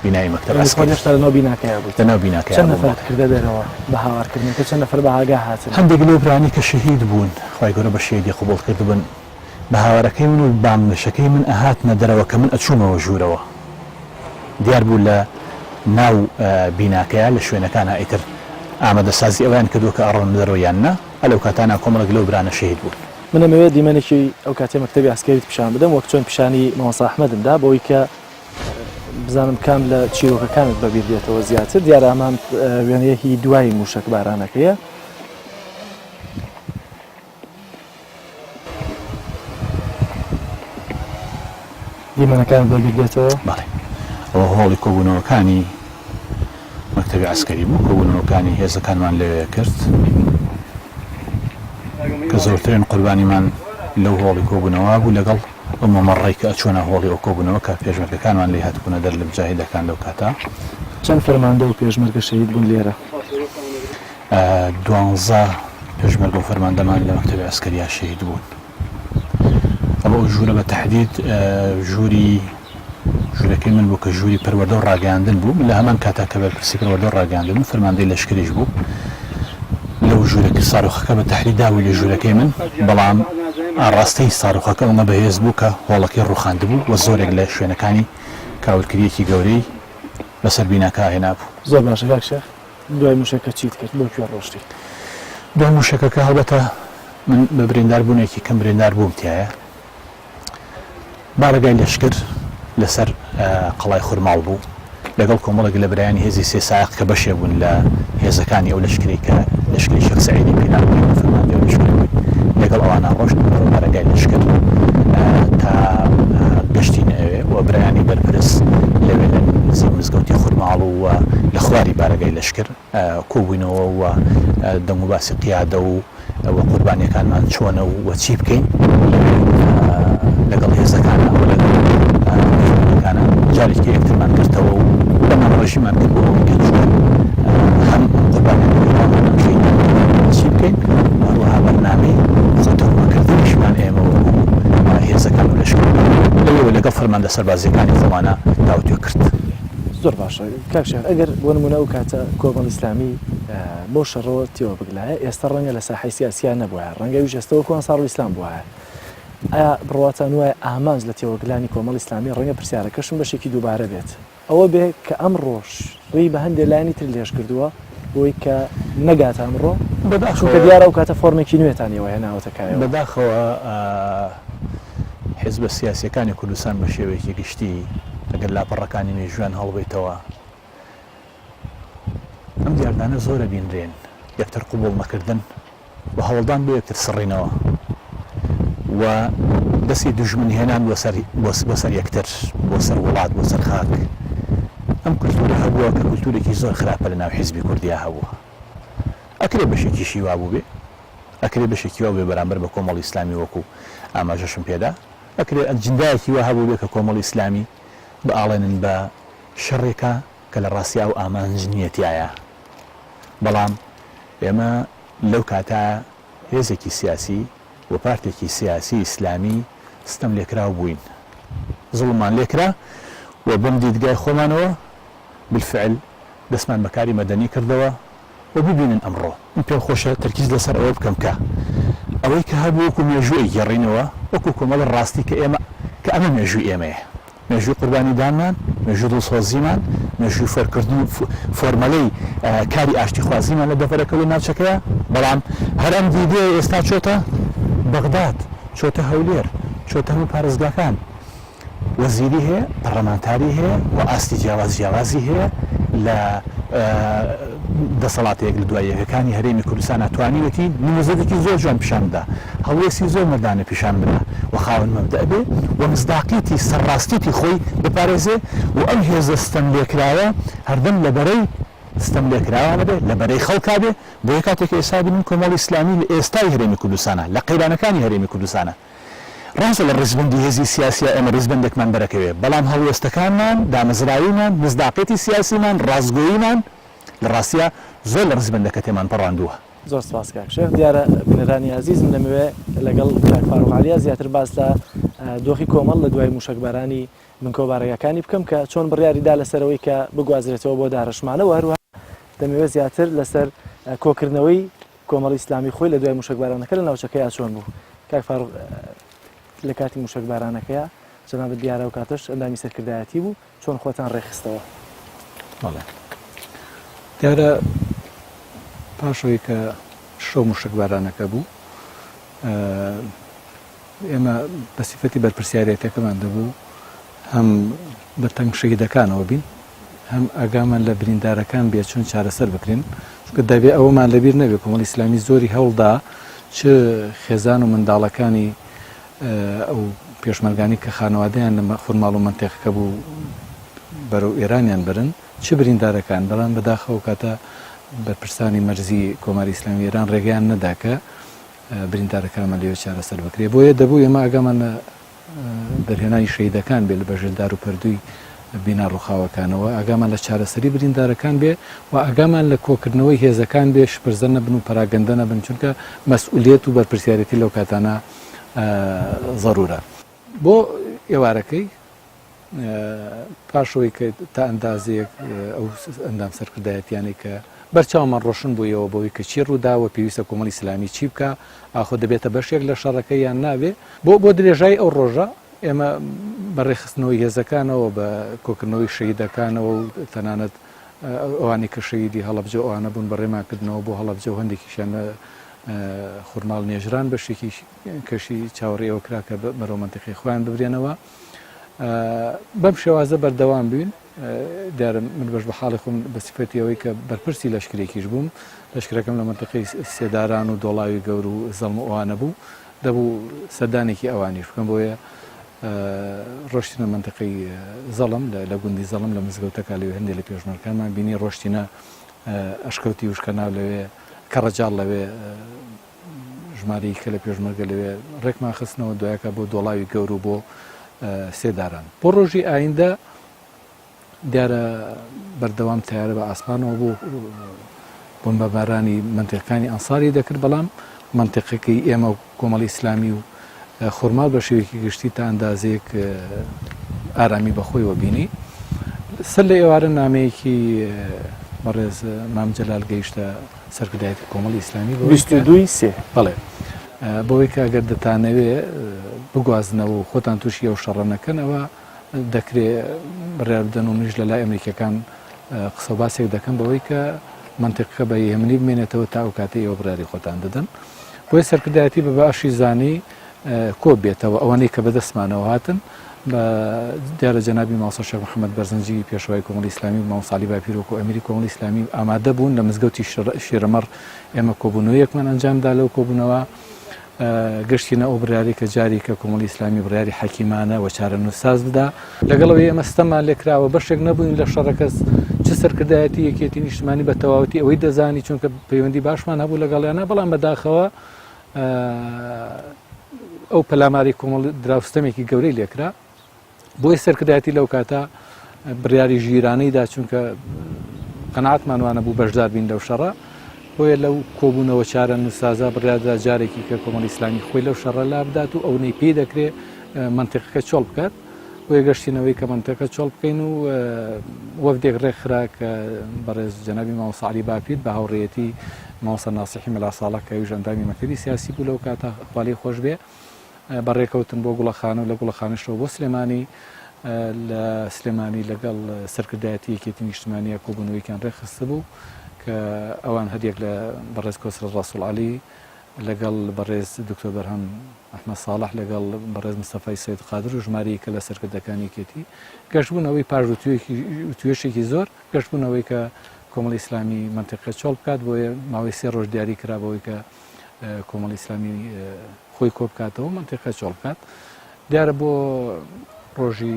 بینایی مەکتەب عسکەری
لەناو بیناکەیە بوو
لەناو بیناکە
چەند نەفەر کردە دەرەوە بە هاوارکردنەکە چەند نەفەر بە ئاگا هاتن
هەندێک لەو برانی کە شەهید بوون خی گەورە بە شێدی قبول کردبوون بە هاوارەکەی من و بامنشەکەی من ئەهاتنە دەرەوە کە من ئەچوومەوە ژوورەوە دیار بوو لە ناو بیناکەیە لە شوێنەکانە ئیتر ئامادەسازی ئەویان کردووە کە ئەڕۆن دەرەوە یاننا ئەلەو کاتانە کۆمەڵێک لەو برانە شەهید بوون
منەمەوێت دیمەنێکی ئەو کاتێ مەکتەبی عسکەریت پیشان بدەم وەک چۆن پیشانی مامۆستا ئەحمەدمدا بۆی کە بزانم کام لە چیرۆکەکانت بەبیر دێتەوە زیاتر دیارە ئەمان وێنەیەکی دوای موشک بارانەکەیە دیمەنەکانت بەبیر دێتەوە
بەڵێ ئەوە هۆڵی کۆبوونەوەکانی مەکتەبی عسکەری بوو کۆبوونەوەکانی هێزەکانمان لەوێ کرد کە زۆرترین قوربانیمان لەو هۆڵی کۆبوونەوە بوو لەگەڵ ئەو مەمەڕێی کە ئەچۆنە هۆڵی ئەو کۆبوونەوە کە پێشمەرگەکانمان لێ هاتبوونە دەر لە مجاهیدەکان لەو کاتە
چەند فەرماندە و پێشمەرگە شەهید بوون لێرە
12 پێشمەرگە و فەرماندەمان لە مەکتەبی عسکەریا شەهید بوون ئەوە ژوورە بە تەحدید ژوورەکەی من بوو کە ژووری پەروەردە و ڕاگەاندن بوو لە هەمان کاتا کە بەرپرسی پەروەردە و ڕاگەاندن فەرماندەی لەشکریش بوو لەو ژوورێکی ساڕۆخەکە بە تەحدید داوی لە ژوورەکەی من بەڵام ئاڕاستەی ساڕۆخەکە ئەومە بەهێز بوو کە هۆڵەکەی ڕوخاند بوو وە زۆرێک لە شوێنەکانی کاولکریەکی گەورەی بەسەر بیناکە هێنا بوو
زۆر باشە کاکشێخ دوای موشەکە چیت کرد بۆ کوێ ڕۆشتی
دوای موشەکەکە هەڵبەتە من بە بریندار بوونێکی کەم بریندار بووم تایە بارەگای لەشکر لەسەر قەڵای خورماڵ بوو لەگەڵ کۆمەڵێک لە برایانی هێزی سێ سایق کە بەشێ بوون لە هێزەکانی ئەو لەشکری کە لەشکری شێخ سەعیدی پێناو فەرماندەی ئەو لەشکری بووین لەگەڵ ئەوانە ڕۆشت بارەگای لەشکر تا گەشتین ئەوێ و برایانی بەرپرس لەوێ لە نزیک مزگەوتی خورماڵ و لە خواری بارەگای لەشکر کۆبووینەوە و دەنگ و باسی قیادە و قوربانیەکانمان چۆنە و چی بکەین لەگەڵ هێزەکانە و لەگەڵ هێزەکانە جارێکی یەکترمان کردەوە و بەمان ڕێژیمان کردەوە کە چۆن هەم قوربانیەکان چی بکەین هەروەها بەرنامەی خۆتەڕمەکردنیشمان ئێمە و هێزەکان و لەشکر لەوێ لەگەڵ فەرماندە سەربازیەکانی خۆمانە داوتوێ کرد
زۆر باشە کاکشێخ ئەگەر بۆ نمونە ئەو کاتە کۆمەڵی ئیسلامی بۆ شەڕەوە تێوە بگلایە ئێستا ڕەنگە لە ساحەی سیاسیان نەبووە ڕەنگە ویش ئێستەوە کۆن ساڵ ئیسلام بووە ئایا بڕواتان وایە ئامانج لە تێوەگلانی کۆمەڵی ئیسلامی ڕەنگە پرسیارەکەشم بەشێکی دووبارە بێت ئەوە بێ کە ئەم ڕۆژ ڕێی بە هەندێک لایانی تر لێش کردووە بۆی کە نەگات ئەمڕۆ چونکە دیارە ئەو کاتە فۆرمێکی نوێتانیەوە هێناوەتەکایەوە
بەداخەوە حیزبە سیاسیەکانی کوردستان بە شێوەیەکی گشتی ئەگەر لاپەڕەکانی مێژویان هەڵبێتەوە ئەم دیاردانە زۆرە بینرێن یەکتر قوبوڵ مەکردن و هەوڵدان بۆ یەکتر سڕینەوە و دەستی دوژمن هێنان بۆ سەر یەکتر بۆ سەر وڵات بۆ سەر خاک ئەم کولتورە هەبووە کە کولتورێکی زۆر خراپە لە ناو حیزبی کوردیا هەبووە ئەکرێ بەشێکی شیوا بوو بێ ئەکرێ بەشێکی وا بێ بەرامبەر بە کۆمەڵی ئیسلامی وەکو ئاماژەشم پێدا ئەکرێ ئەجندایەکی وا هەبوو بێ کە کۆمەڵی ئیسلامی بەئاڵێنن بە شەڕێکە کە لە ڕاستی ئەو ئامانج نیەتیایە بەڵام ئێمە لەو کاتە هێزێکی سیاسی و پارتێکی سیاسی ئیسلامی ستەم لێکراو بووین زوڵمان لێکرا و بەم دیدگای خۆمانەوە بالفعل دەستمان بەکاری مەدەنی کردەوە و ببینن ئەمڕۆ من پێم خۆشە تەرکیز لەسەر ئەوە بکەم کە ئەوەی کە هەبوو وەکو مێژووی گەڕینەوە وەکو کۆمەڵ ڕاستی کە ئێمە مێژووی ئێمەیە مێژووی قوربانی دانمان مێژوو دڵسۆزیمان
مێژووی فەرکردن و فۆرمەلەی کاری ئاشتی خوازیمان لە دەڤەرەکەوی ناوچەکەیە بەڵام هەر ئەم دیدێ ئێستا چۆتە بەغداد چۆتە هەولێر چۆتە هەموو پارێزگاکان وەزیری هەیە پەرلەمانتاری هەیە و ئاستی جیاوازی هەیە لە دەسەڵاتەیەک لە دوای یەکەکانی هەرێمی کوردستان ناتوانیوەتی نموزەدێکی زۆر جوان پیشان بدا هەڵوێستی زۆر مەردانە پیشان بدا و خاوەن مەبدە بێ و مزداقیەتی سەرڕاستیەتی خۆی بپارێزێ و ئەم هێزە ستەم لێکراوە هەردەم لەبەرەی ستەم لێکراوە بێ لەبەرەی خەڵکا بێ بۆ یە کاتێک ئێستا بین کۆمەڵی ئیسلامی لە ئێستای هەرێمی کوردستانە لە قەیرانەکانی هەرێمی کوردستانە ڕاستە لە ڕێزبەندی هێزی سیاسیە ئێمە ڕێزبەندێکمان بەرەکەوێ بەڵام هەڵوێستەکانمان دامەزراویمان مزداقیەتی سیاسیمان ڕازگۆییمان لە ڕاستیە زۆر لە ڕێزبەندەکە تێمان پەڕاندووە
زۆر سپاس کاک شێخ دیارە بنەرانی عزیزم دەمەوێ لەگەڵ کاک فاروق عەلیە زیاتر باس لە دۆخی کۆمەڵ لە دوای موشکبارانی بنکۆبارەکانی بکەم کە چۆن بڕیاریدا لەسەرەوەی کە بگوازرێتەوە بۆ داڕشمانەوە هەروە دەمەوێت زیاتر لەسەر کۆکردنەوەی کۆمەڵی ئیسلامی خۆی لە دوای موشکبارانەکە لە ناوچەکەیە چۆن بوو کاک فاروق لە کاتی موشکبارانەکەیە جەناب دیارە و کاتەش ئەندامی سەرکردایەتی بوو چۆن خۆتان ڕێخستەوە
دیارە پاشەوەی کە شەو موشکبارانەکە بوو ئێمە بە سیفەتی بەرپرسیارەتەکەمان دەبوو هەم بە تەنگ شەهیدەکانەوە بین هەم ئاگامان لە بریندارەکان بێ چۆن چارەسەر بکرێن چونکە دەبێ ئەوەمان لەبیر نەبێت کۆمەڵی ئیسلامی زۆری هەوڵدا چ خێزان و منداڵەکانی ئەو پێشمەرگانی کە خانەوادەیان لە خورماڵ و منتێقەکە بوو بەرەو ئێرانیان برن چ بریندارەکان بەڵام بەداخەوە کاتە بەرپرسانی مەرزی کۆماری ئیسلامی ئێران ڕێگەیان نەدا کە بریندارەکانمە لێوە چارەسەر بکرێ بۆیە دەبوو ئێمە ئاگامان لە دەرهێنانی شەهیدەکان بێ لە بەژێردار و پەردووی بینا ڕووخاوەکانەوە ئاگامان لە چارەسەری بریندارەکان بێ و ئاگامان لە کۆکردنەوەی هێزەکان بێ شپرزە نەبن و پەراگەندە نەبن چونکە مەسئولیت و بەرپرسیارەتی لەو کاتانە ضرورە بۆ ئێوارەکەی پاشەوەی کە تا ئەندازەیەک ئەو ئەندام سەرکردایەتیانی کە بەرچاومان ڕۆشن بوویەوە بۆی کە چی ڕووداوە پێویستە کۆمەڵی ئیسلامی چی بکە ئاخۆ دەبێتە بەشێک لە شەڕەکە یان ناوێ بۆ درێژای ئەو ڕۆژە ئێمە بەڕێخستنەوەی هێزەکانەوە بە کۆکردنەوەی شەهیدەکانەوە و تەنانەت ئەوانی کە شەهیدی هەڵەبجە ئەوانە بوون بەڕێماکردنەوە بۆ هەڵەبجە و هەندێکیشیانە خورماڵ نێژران بەشێکی کەشی چاوەڕێ ئەوە کرا کە بەرەو منتیقی خۆیان ببرێنەوە بەم شێوازە بەردەوام بووین دیارە من بەش بە حاڵی خۆم بە سیفەتی ئەوەی کە بەرپرسی لەشکرێکیش بووم لەشکرەکەم لە منتیقی سێداران و دۆڵاوی گەور و زەڵم ئەوانە بوو دەبوو سەردانێکی ئەوانیش بکەم بۆیە ڕۆشتینە منتیقی زەڵم لە گوندی زەڵم لە مزگەوتەکە لەوێ هەندێک لە پێشمەرگەکانمان بینی ڕۆشتینە ئەشکەوتی وشکەناو لەوێ کەڕەجاڵ لەوێ ژمارەی کە لە پێشمەرگە لەوێ ڕێکمان خستنەوە دوایەکە بۆ دۆڵاوی گەور و بۆ سێداران بۆ ڕۆژی ئایندە دیارە بەردەوام تیارە بە ئاسمانەوە بۆ بۆمبەبارانی منتیقەکانی ئەنساری دەکرد بەڵام منتیقەکەی ئێمە کۆمەڵی ئیسلامی و خورماڵ بە شێوەیەکی گشتی تا ئەندازەیەک ئارامی بەخۆیەوە بینی سەر لە ئێوارە نامەیەکی بەڕێز مام جەلال گەیشتە سەرکردایەتی کۆمەڵی ئیسلامی بەڵێ بۆی کە ئەگەر دەتانەوێ بگوازنەوە و خۆتان تووشی ئەو شەڕە نەکەنەوە دەکرێت بڕیاردەن و منیش لە لای ئەمریکەکان قسە باسێک دەکەم بەوەی کە منتیقەکە بە یەمنی بمێنێتەوە تا ئەو کاتەی ئێوە بڕیاری خۆتان دەدەن بۆی سەرکردایەتی بە باشی زانی کۆ بێتەوە ئەوانەی کە بەدەستمانەوە هاتن بە دیارە جەنابی ماوسە شێخ محەممەد بەرزنجی پێشەوەی کۆمەڵی ئیسلامی و مامۆساڵی باپیرۆک و ئەمیری کۆمەڵی ئیسلامی ئامادە بوون لە مزگەوتی شێرەمەڕ ئێمە کۆبوونەوەیەکمان ئەنجامدا لەو کۆبوونەوە گەشتینە ئەو بڕیاری کە جاری کە کۆمەڵی ئیسلامی بڕیاری حەکیمانە و چارە نووساز بدا لەگەڵەوەی ئێمە ستەممان لێکراوە بەشێک نەبووین لە شەڕەکەس چ سەرکردایەتی یەکێتی نیشتمانی بە تەواوەتی ئەوەی دەزانی چونکە پەیوەندی باشمان هەبوو لەگەڵیانە بەڵام بەداخەوە ئەو پەلاماری کۆمەڵ دراوستەمێکی گەورەی لێکرا بۆی سەرکردایەتی لەو کاتە بڕیاری ژیرانەیدا چونکە قەناعەتمان وانە بوو بەشدار بین لەو شەڕە بۆیە لەو کۆبوونەوە چارە نووسازە بڕیادا جارێکی کە کۆمەڵی ئیسلامی خۆی لەو شەڕە لا بدات و ئەوەی پێی دەکرێت منتیقەکە چۆڵ بکات بۆیە گەشتینەوەی کە منتیقەکە چۆڵ بکەین و وەفدێک ڕێکخرا کە بەڕێز جەنابی مامۆستا عەلی باپیر بە هاوڕێیەتی مامۆستا ناسیحی مەلا ساڵح کە ئەویش ئەندامی مەکتەبی سیاسی بوو لەو کاتە خوا لێی خۆش بێ بەڕێکەوتن بۆ گوڵەخانە و لە گوڵەخانەشەوە بۆ سلێمانی لە سلێمانی لەگەڵ سەرکردایەتی یەکێتی نیشتمانیە کۆبوونەوەیکیان ڕێخستە بوو کە ئەوان هەریەک لە بەڕێز کۆسرە ڕاسوول عەلی لەگەڵ بەڕێز دکتۆر بەرهەم ئەحمەد ساڵح لەگەڵ بەڕێز مستەفای سەید قادر و ژمارەیەکە لە سەرکردەکانی یەکێتی گەشتبوونەوەی پاش توێشێکی زۆر گەشتبوونەوەی کە کۆمەڵی ئیسلامی منتیقە چۆڵ بکات بۆیە ماوەی 3 ڕۆژ دیاری کرابەوەی کە کۆمەڵی ئیسلامی خۆی کۆ بکاتەوە منتیقە چۆڵ بکات دیارە بۆ ڕۆژی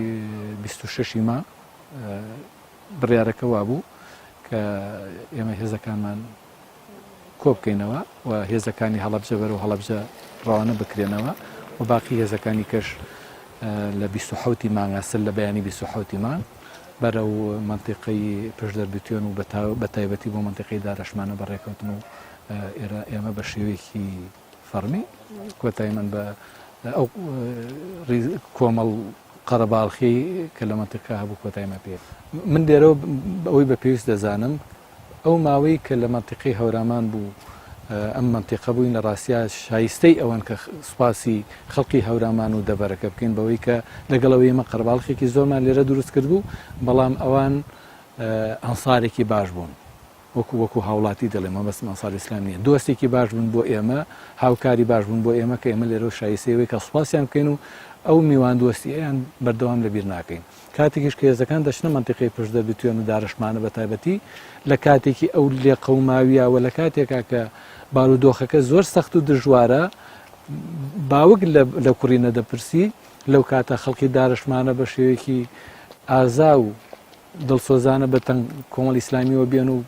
26 ما بڕیارەکە وا بوو کە ئێمە هێزەکانمان کۆ بکەینەوە و هێزەکانی هەڵەبجە بەرەو هەڵەبجە ڕەوانە بکرێنەوە و باقی هێزەکانی کەش لە 27 مانگە سل لە بەیانی 27 مانگ بەرەو منتیقەی پشدەربتوێن و بە تایبەتی بۆ منتیقەی دارەشمانە بەڕێکەوتن و ئێمە بە شێوەیەکی فەرمی کۆتایی من بە ئەو کۆمەڵ قەرەباڵخی کە لە منتیقە هەبوو کۆتایمە پێ من دێرەوە ئەوەی بە پێویست دەزانم ئەو ماوەی کە لە منتیقەی هەورامان بوو ئەم منتیقە بووین لە ڕاستیا شایستەی ئەوەن کە سوپاسی خەڵکی هەورامان و دەبەرەکە بکەین بەوەی کە لەگەڵەوەی ئێمە قەرەباڵخێکی زۆرمان لێرە دروست کرد بوو بەڵام ئەوان ئەنسارێکی باش بوون وەکو هاوڵاتی دەڵێ مەبەستم ئەنسار ئیسلام نییە دۆستێکی باش بوون بۆ ئێمە هاوکاری باش بوون بۆ ئێمە کە ئێمە لێرە شایستەیەوەی کە سوپاسیان بکەین و ئەو میوان دۆستی ئەیان بەردەوام لەبیر ناکەین کاتێکیش کە هێزەکان دەچنە منتیقەی پشدەربتوێن و دارەشمانە بە تایبەتی لە کاتێکی ئەو لێ قەوماویەوە لە کاتێکا کە بارودۆخەکە زۆر سەخت و دژوارە باوک لە کوڕی نەدەپرسی لەو کاتە خەڵکی دارەشمانە بە شێوەیەکی ئازا و دڵسۆزانە بە تەنگ کۆمەڵی ئیسلامیەوە بێن و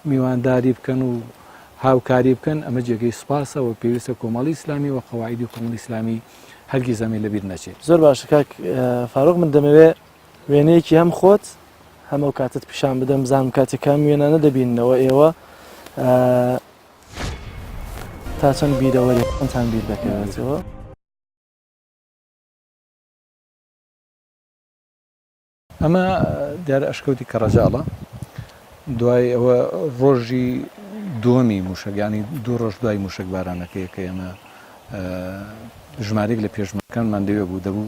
میوانداری بکەن و هاوکاری بکەن ئەمە جێگەی سوپاسە و پێویستە کۆمەڵی ئیسلامی و قەواعیدی کۆمەڵی ئیسلامی هەرگیز ئەمێ لەبیر نەچێت
زۆر باشە کاک فاروق من دەمەوێت وێنەیەکی هەم خۆت هەمە و کاتت پیشان بدەم بزانم کاتێکام وێنانە دەبینەوە ئێوە تا چەند بیرەوەریتان بیر دەکەوێتەوە
ئەمە دیارە ئەشکەوتی کەڕەجاڵە دوای ئەوە ڕۆژی دووەمی موشکیانی دوو ڕۆژ دوای موشک بارانەکەی کە ئێمە ژمارێک لە پێشمەکانمان دەوێ بوو دەبوو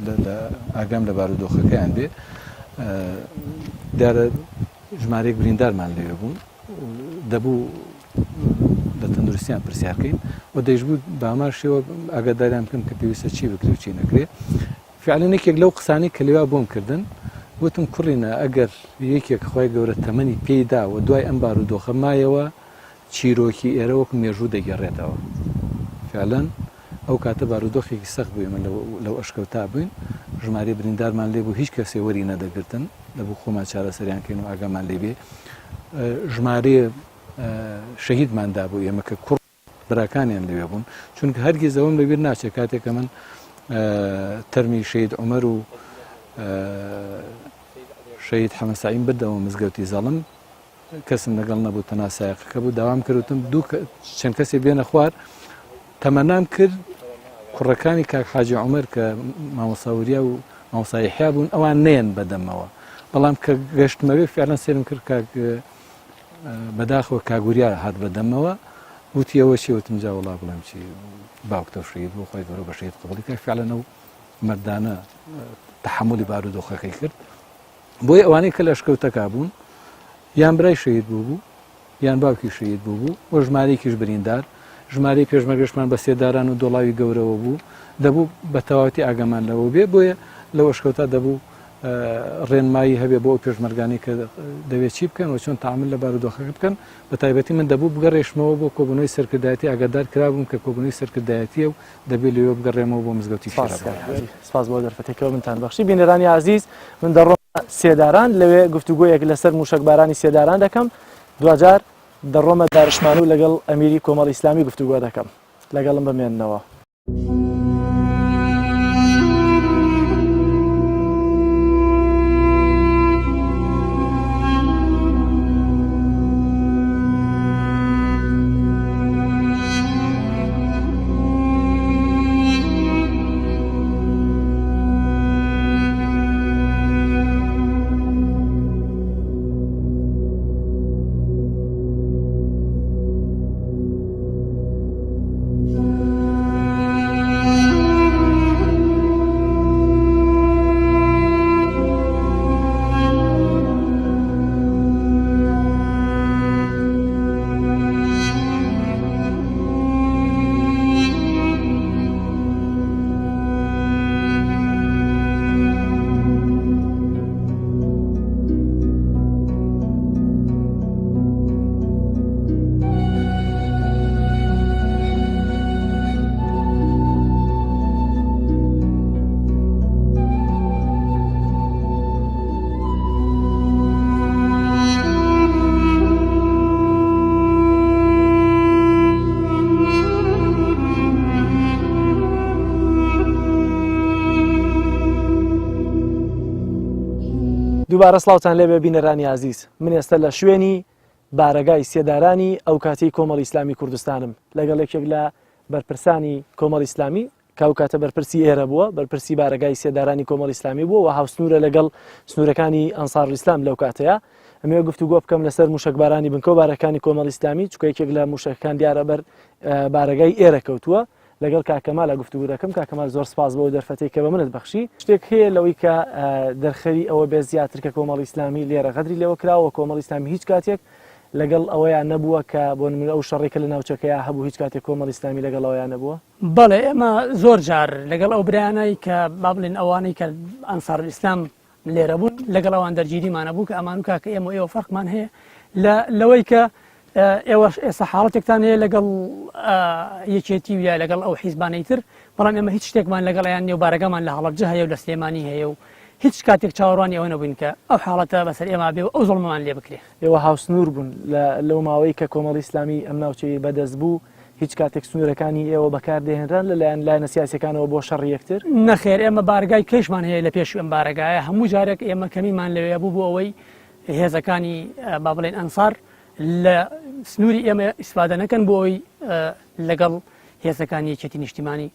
لە ئاگام لە بارودۆخەکەیان بێ دیارە ژمارێک بریندارمان لەوێ بوو دەبوو لە تەندروستیان پرسیارکەین و دەیژبوو بامار شێوە ئاگاداریان بکەم کە پێویستە چی بکرێ و چی نەکرێ فعلەنێکێک لەو قسانی کە لێوا بۆم کردن وتم کوڕینە ئەگەر یەکێک خۆی گەورە تەمەنی پێیدا و دوای ئەم بارودۆخە مایەوە چیرۆکی ئێرە وەکو مێژوو دەگەڕێتەوە فعلەن ئەو کاتە بارودۆخێکی سەخت بووی من لەو ئەشکەوتا بووین ژمارە بریندارمان لێ بوو هیچ کەسێ وەری نەدەگرتن لەبوو خۆمان چارەسەریانکەین و ئاگامان لێبێ ژمارە شەهیدماندا بوو ئێمە کە کوڕ براکانیان لەوێ بوون چونکە هەرگیز ئەوم لەبیر ناچێت کاتێکە من تەرمی شەهید عومەر و شەهید حەمەسعیم بردەوە مزگەوتی زەڵم کەسم لەگەڵ نەبوو تەناسایقەکە بوو داوام کردوتم دوو چەند کەسێ بێنە خوار تەمەنام کرد کوڕەکانی کاک حاجی عومەر کە مامۆساوریە و مامۆسایحیا بوون ئەوان نێن بەدەمەوە بەڵام کە گەشتمەوێ فعلەن سێرم کرد کاک بەداخەوە کاگوریا هات بەدەمەوە وتی ئەوە چی وتم جا وڵا بڵێم چی باوکتە شەهید بوو خۆی گەورە بە شەهید قبوڵی کرد فعلەن ئەو مەردانە تەحملی بارودۆخەکەی کرد بۆی ئەوانەی کە لە ئەشکەوتەکە بوون یان برای شەهید بوو یان باوکی شەهید بوو بۆ ژمارەیەکیش بریندار ژمارەی پێشمەرگەشتمان بە سێداران و دۆڵاوی گەورەوە بوو دەبوو بە تەواوەتی ئاگامان لەوە بێ بۆیە لەو ئەشکەوتا دەبوو ڕێنمایی هەبێ بۆ پێشمەرگانی کە دەوێت چی بکەن و چۆن تەعامل لە بارودۆخەکە بکەن بە تایبەتی من دەبوو بگەڕێشمەوە بۆ کۆبوونەوەی سەرکردایەتی ئاگادار کرابووم کە کۆبوونەوەی سەرکردایەتیە و دەبێت لەوێ بگەڕێمەوە بۆ مزگەوتی
سپاس بۆ دەرفەتێکەوە منتان بەخشی بینەرانی عزیز من دەڕۆم سێداران لەوێ گفتوگۆیەک لەسەر موشکبارانی سێداران دەکەم دوجار دەڕۆمە دارشمان و لەگەڵ ئەمیری کۆمەڵی ئیسلامی گفتوگۆ دەکەم لەگەڵم بمێننەوە. دووبارە سڵاوتان لێبێ بینەرانی عزیز، من ئێستا لە شوێنی بارەگای سێدارانی ئەو کاتی کۆمەڵی ئیسلامی کوردستانم لەگەڵ یەکێک لە بەرپرسانی کۆمەڵی ئیسلامی کاو کاتە بەرپرسی ئێرە بووە، بەرپرسی بارەگای سێدارانی کۆمەڵی ئیسلامی بووە و هاوسنوورە لەگەڵ سنوورەکانی ئەنسار ئیسلام لەو کاتەیە. ئەمێ گفتوگۆ بکەم لەسەر موشکبارانی بنکە و بارەکانی کۆمەڵی ئیسلامی، چونکە یەکێک لە موشکەکان دیارە بەر بارەگای ئێرە کەوتووە. لەگەڵ کاکەمالە گفتوگۆ دەکەم. کاکەمال زۆر سپاس بەوە دەرفەتەی کە بە منت بەخشی. شتێک هەیە لەوەی کە دەرخەری ئەوە بێ زیاتر کە کۆمەڵی ئیسلامی لێرە غەدری لێوە کراوە. کۆمەڵی ئیسلامی هیچ کاتێک لەگەڵ ئەوەیان نەبووە کە بۆ نمونە ئەو شەڕێکە لە ناوچەکەیە هەبوو، هیچ کاتێک کۆمەڵی ئیسلامی لەگەڵ ئەوەیان نەبووە.
بەڵێ ئێمە زۆر جار لەگەڵ ئەو برایانەی کە با بڵێن ئەوانەی کە ئەنسار ئیسلام لێرە بوون لەگەڵ ئەوان دەرگیریمانە بوو کە ئەمان و کاکە ئێمە ئێوە فەرقمان هەیە لەوەی کە ئێوە ئێستا حاڵەتێکتان هەیە لەگەڵ یەکێتی و یا لەگەڵ ئەو حیزبانەی تر، بەڵام ئێمە هیچ شتێکمان لەگەڵ یان نێو بارەگەمان لە هەڵەبجە هەیە و لە سلێمانی هەیە و هیچ کاتێک چاوەڕوانی ئەوە نەبووین کە ئەو حاڵەتە بەسەر ئێمە بێ و ئەو زوڵمەمان لێ بکرێ.
ئێوە هاوسنوور بوون لەو ماوەی کە کۆمەڵی ئیسلامی ئەم ناوچەی بەدەست بوو، هیچ کاتێک سنوورەکانی ئێوە بەکاردێنران لەلایەن لایەنە سیاسیەکانەوە بۆ شەڕی یەکتر؟
نەخێر، ئێمە بارگای کەشمان هەیە لە پێش ئەم بارەگایە، هەموو جارێک ئێمە کەمیمان لەوێ بوو بۆ ئەوەی هێزەکانی با بڵێن ئەنسار لە سنووری ئێمە ئیسفادە نەکەن بۆ ئەوی لەگەڵ هێزەکانی یەکێتی نیشتیمانی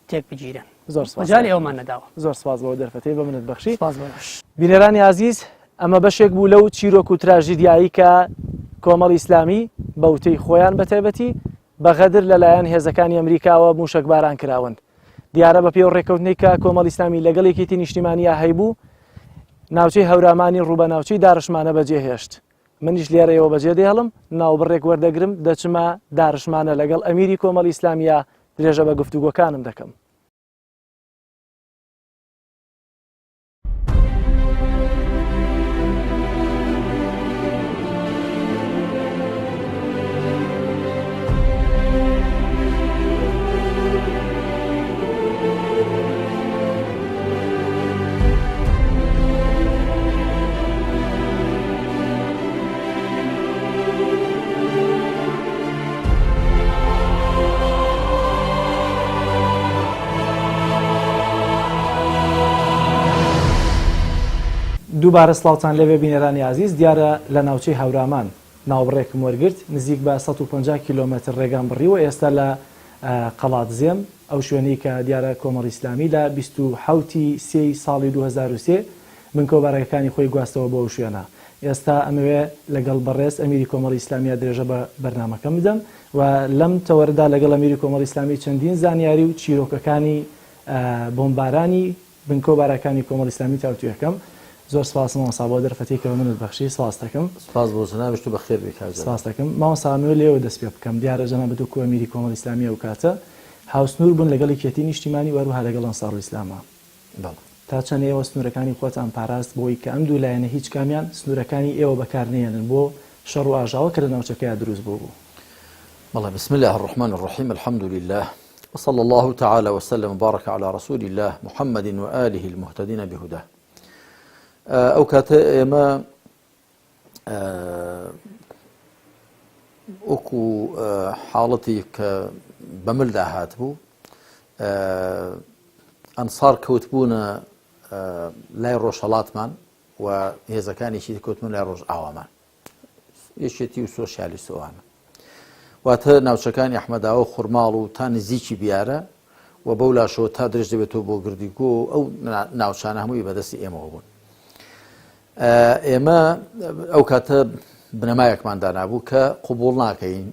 تێک بگیرن.
زۆر
مەجالی ئەومان نەداوە.
زۆر سپاس بەوە دەرفەتەی بە منت بەخشی.
سپاس بەش.
بینەرانی عزیز، ئەمە بەشێک بوو لەو چیرۆک و تراژیدیایی کە کۆمەڵی ئیسلامی بەوتەی خۆیان بەتایبەتی بەغەدر لەلایەن هێزەکانی ئەمریکاوە موشکباران کراون. دیارە بە پێی ڕێکەوتنەی کە کۆمەڵی ئیسلامی لەگەڵ یەکێتی نیشتیمانیە هەیبوو، ناوچەی هەورامانی ڕوبە ناوچەی داڕشمانە بەجێهێشت. منیش لێرەیەوە بەجێ دێڵم، ناوبڕێک وەردەگرم، دەچمە داڕشمانە لەگەڵ ئەمیری کۆمەڵی ئیسلامیە درێژە بە گفتوگۆکانم دەکەم. دووبارە سڵاوتان لەوێ بینەرانی عزیز، دیارە لە ناوچەی هەورامان ناوبڕێکم وەرگرت، نزیک بە 150 کیلۆمەتر ڕێگان بڕیوە. ئێستا لە قەڵات زێم، ئەو شوێنەی کە دیارە کۆمەڵی ئیسلامی لە 27 سێی ساڵی 2023 بنکۆبارەکانی خۆی گواستەوە بۆ ئەو شوێنە. ئێستا ئەمەوێ لەگەڵ بەڕێز ئەمیری کۆمەڵی ئیسلامیە درێژە بە بەرنامەکەم بدەم و لەم تەوەردا لەگەڵ ئەمیری کۆمەڵی ئیسلامی چەندین زانیاری و چیرۆکەکانی بۆمبارانی بنکۆبارەکانی کۆمەڵی ئیسلامی تاوتویەکەم. زۆر سپاس مامۆستا بۆ دەرفەتەی کە بە منت بەخشی. سپاس دەکەم.
سپاس بۆ جەنابش، بە خێر بێ.
سپاس دەکەم. مامۆستا لێوە دەست پێ بکەم، دیارە جەنابەت و ئەمیری کۆمەڵی ئیسلامی ئەو کاتە هاوسنوور بوون لەگەڵ یەکێتی نیشتیمانی وەروها لەگەڵ ئەنسار ئیسلامە. تا چەند ئێوە سنوورەکانی خۆتان پاراست بۆی کە ئەم دوو لایەنە هیچ کامیان سنوورەکانی ئێوە بەکارنێنن بۆ شەڕ و ئاژاوە کە لە ناوچەکەیە دروست بوو.
والله بسم الله الرحمن الرحيم الحمد لله وصلى الله تعالى وسلم وبارك على رسول الله محمد وآله المهتدين بهداه. ئەو کاتە ئێمە وەکو حاڵەتی کە بەملدا هات بوو، ئەنسار کەوتبوونە لای ڕۆژهەڵاتمان و هێزەکانێکی کەوتبوون لای ڕۆژ ئاوامان، یەکێتی و سۆشیالیستەوانە، واتە ناوچەکانی ئەحمەداوە و خوڕماڵ و تا نزیکی بیارە و بەو لاشەوە تا درێژ دەبێتەوە بۆ گردیگۆ ئەو ناوچانە هەمووی بەدەستی ئێمەوە بوون. ئێمە ئەو کاتە بنەمایەکمان دانابوو کە قوبوڵ ناکەین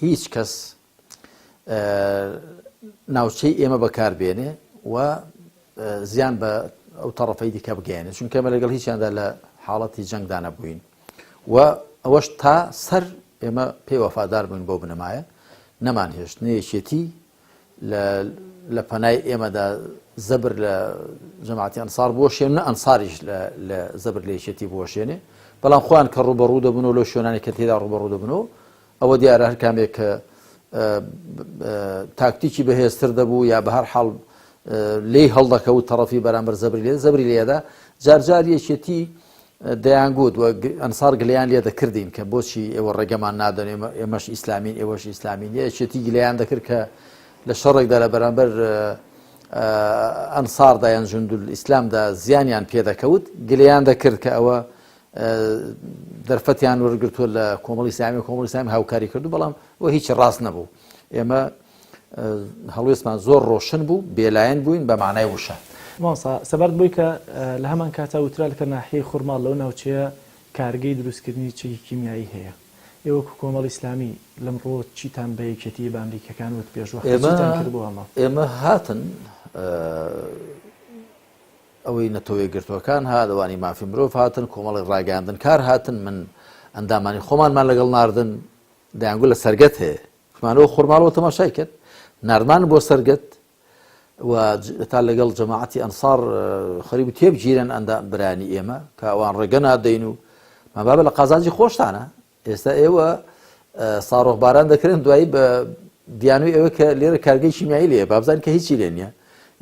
هیچ کەس ناوچەی ئێمە بەکاربێنێ و زیان بە ئەو تەڕەفەی دیکە بگەێنێ، چونکە ئێمە لەگەڵ هیچیاندا لە حاڵەتی جەنگدا نەبووین و ئەوەش تا سەر ئێمە پێی وەفادار بووین بۆ بنەمایە، نەمان هێشت نەیەکێتی لە پەنای ئێمەدا زەبر لە جەماعەتی ئەنسار بۆشێن، نە ئەنساریش لە زەبر لە یەکێتی بۆشێنێ، بەڵام خۆیان کە ڕوبەڕوو دەبنەوە لەو شوێنانی کە تێدا ڕوبەڕوو دەبنەوە، ئەوە دیارە هەر کامێک کە تاکتیکی بەهێزتر دەبوو یا بە هەر حاڵ لێی هەڵدەکەوت تەڕەفی بەرامبەر زەبری لێدا جارجار یەکێتی دەیانگوت و ئەنسار گلیان لێ دەکردین کە بۆچی ئێوە ڕێگەمان نادەن، ئێمەش ئیسلامین ئێوەش ئیسلامین، یەکێتی گلیان دەکرد کە لە شەڕێکدا لە بەرامبەر ئەنساردا یان جوندول ئیسلامدا زیانیان پێدەکەوت گلەیان دەکرد کە ئەوە دەرفەتیان وەرگرتووە لە کۆمەڵی ئیسلامی کۆمەڵی ئیسلامی هاوکاری کردو بەڵام ئەوە هیچ ڕاست نەبوو ئێمە هەڵوێستمان زۆر ڕۆشن بوو بێلایەن بووین بە معنای وشە
مامۆستا سەبارەت بووی کە لە هەمان کاتا وترا کە ناحیەی خورماڵ لەو ناوچەیە کارگەی دروستکردنی چەکی کیمیایی هەیە ئێوەکو کۆمەڵی ئیسلامی لەمڕۆ چیتان بە یەکێتی بە ئەمریکەکان وت پێشوە
ئێمە هاتن ئەوەی نەتەوەی گرتوەکان هادەوانی مافی مرۆڤ هاتن کۆمەڵی ڕاگەاندن کار هاتن من ئەندامانی خۆمانمان لەگەڵ ناردن دەیانگو لە سەرگەت هەیە مانەوە خورماڵەوە تەماشای کرد ناردمان بۆ سەرگەت و تا لەگەڵ جەماعەتی ئەنسار خەریب و تێبگیرن ئەندا برانی ئێمە کە ئەوان ڕێگە نادەین و مابابە لە قازانجی خۆشتانە ئێستا ئێوە ساڕۆخباران دەکرێن دوایی بە دیانوی ئەوە کە لێرە کارگەی شیمیایی لێ بابزان کە هیچی لێ نییە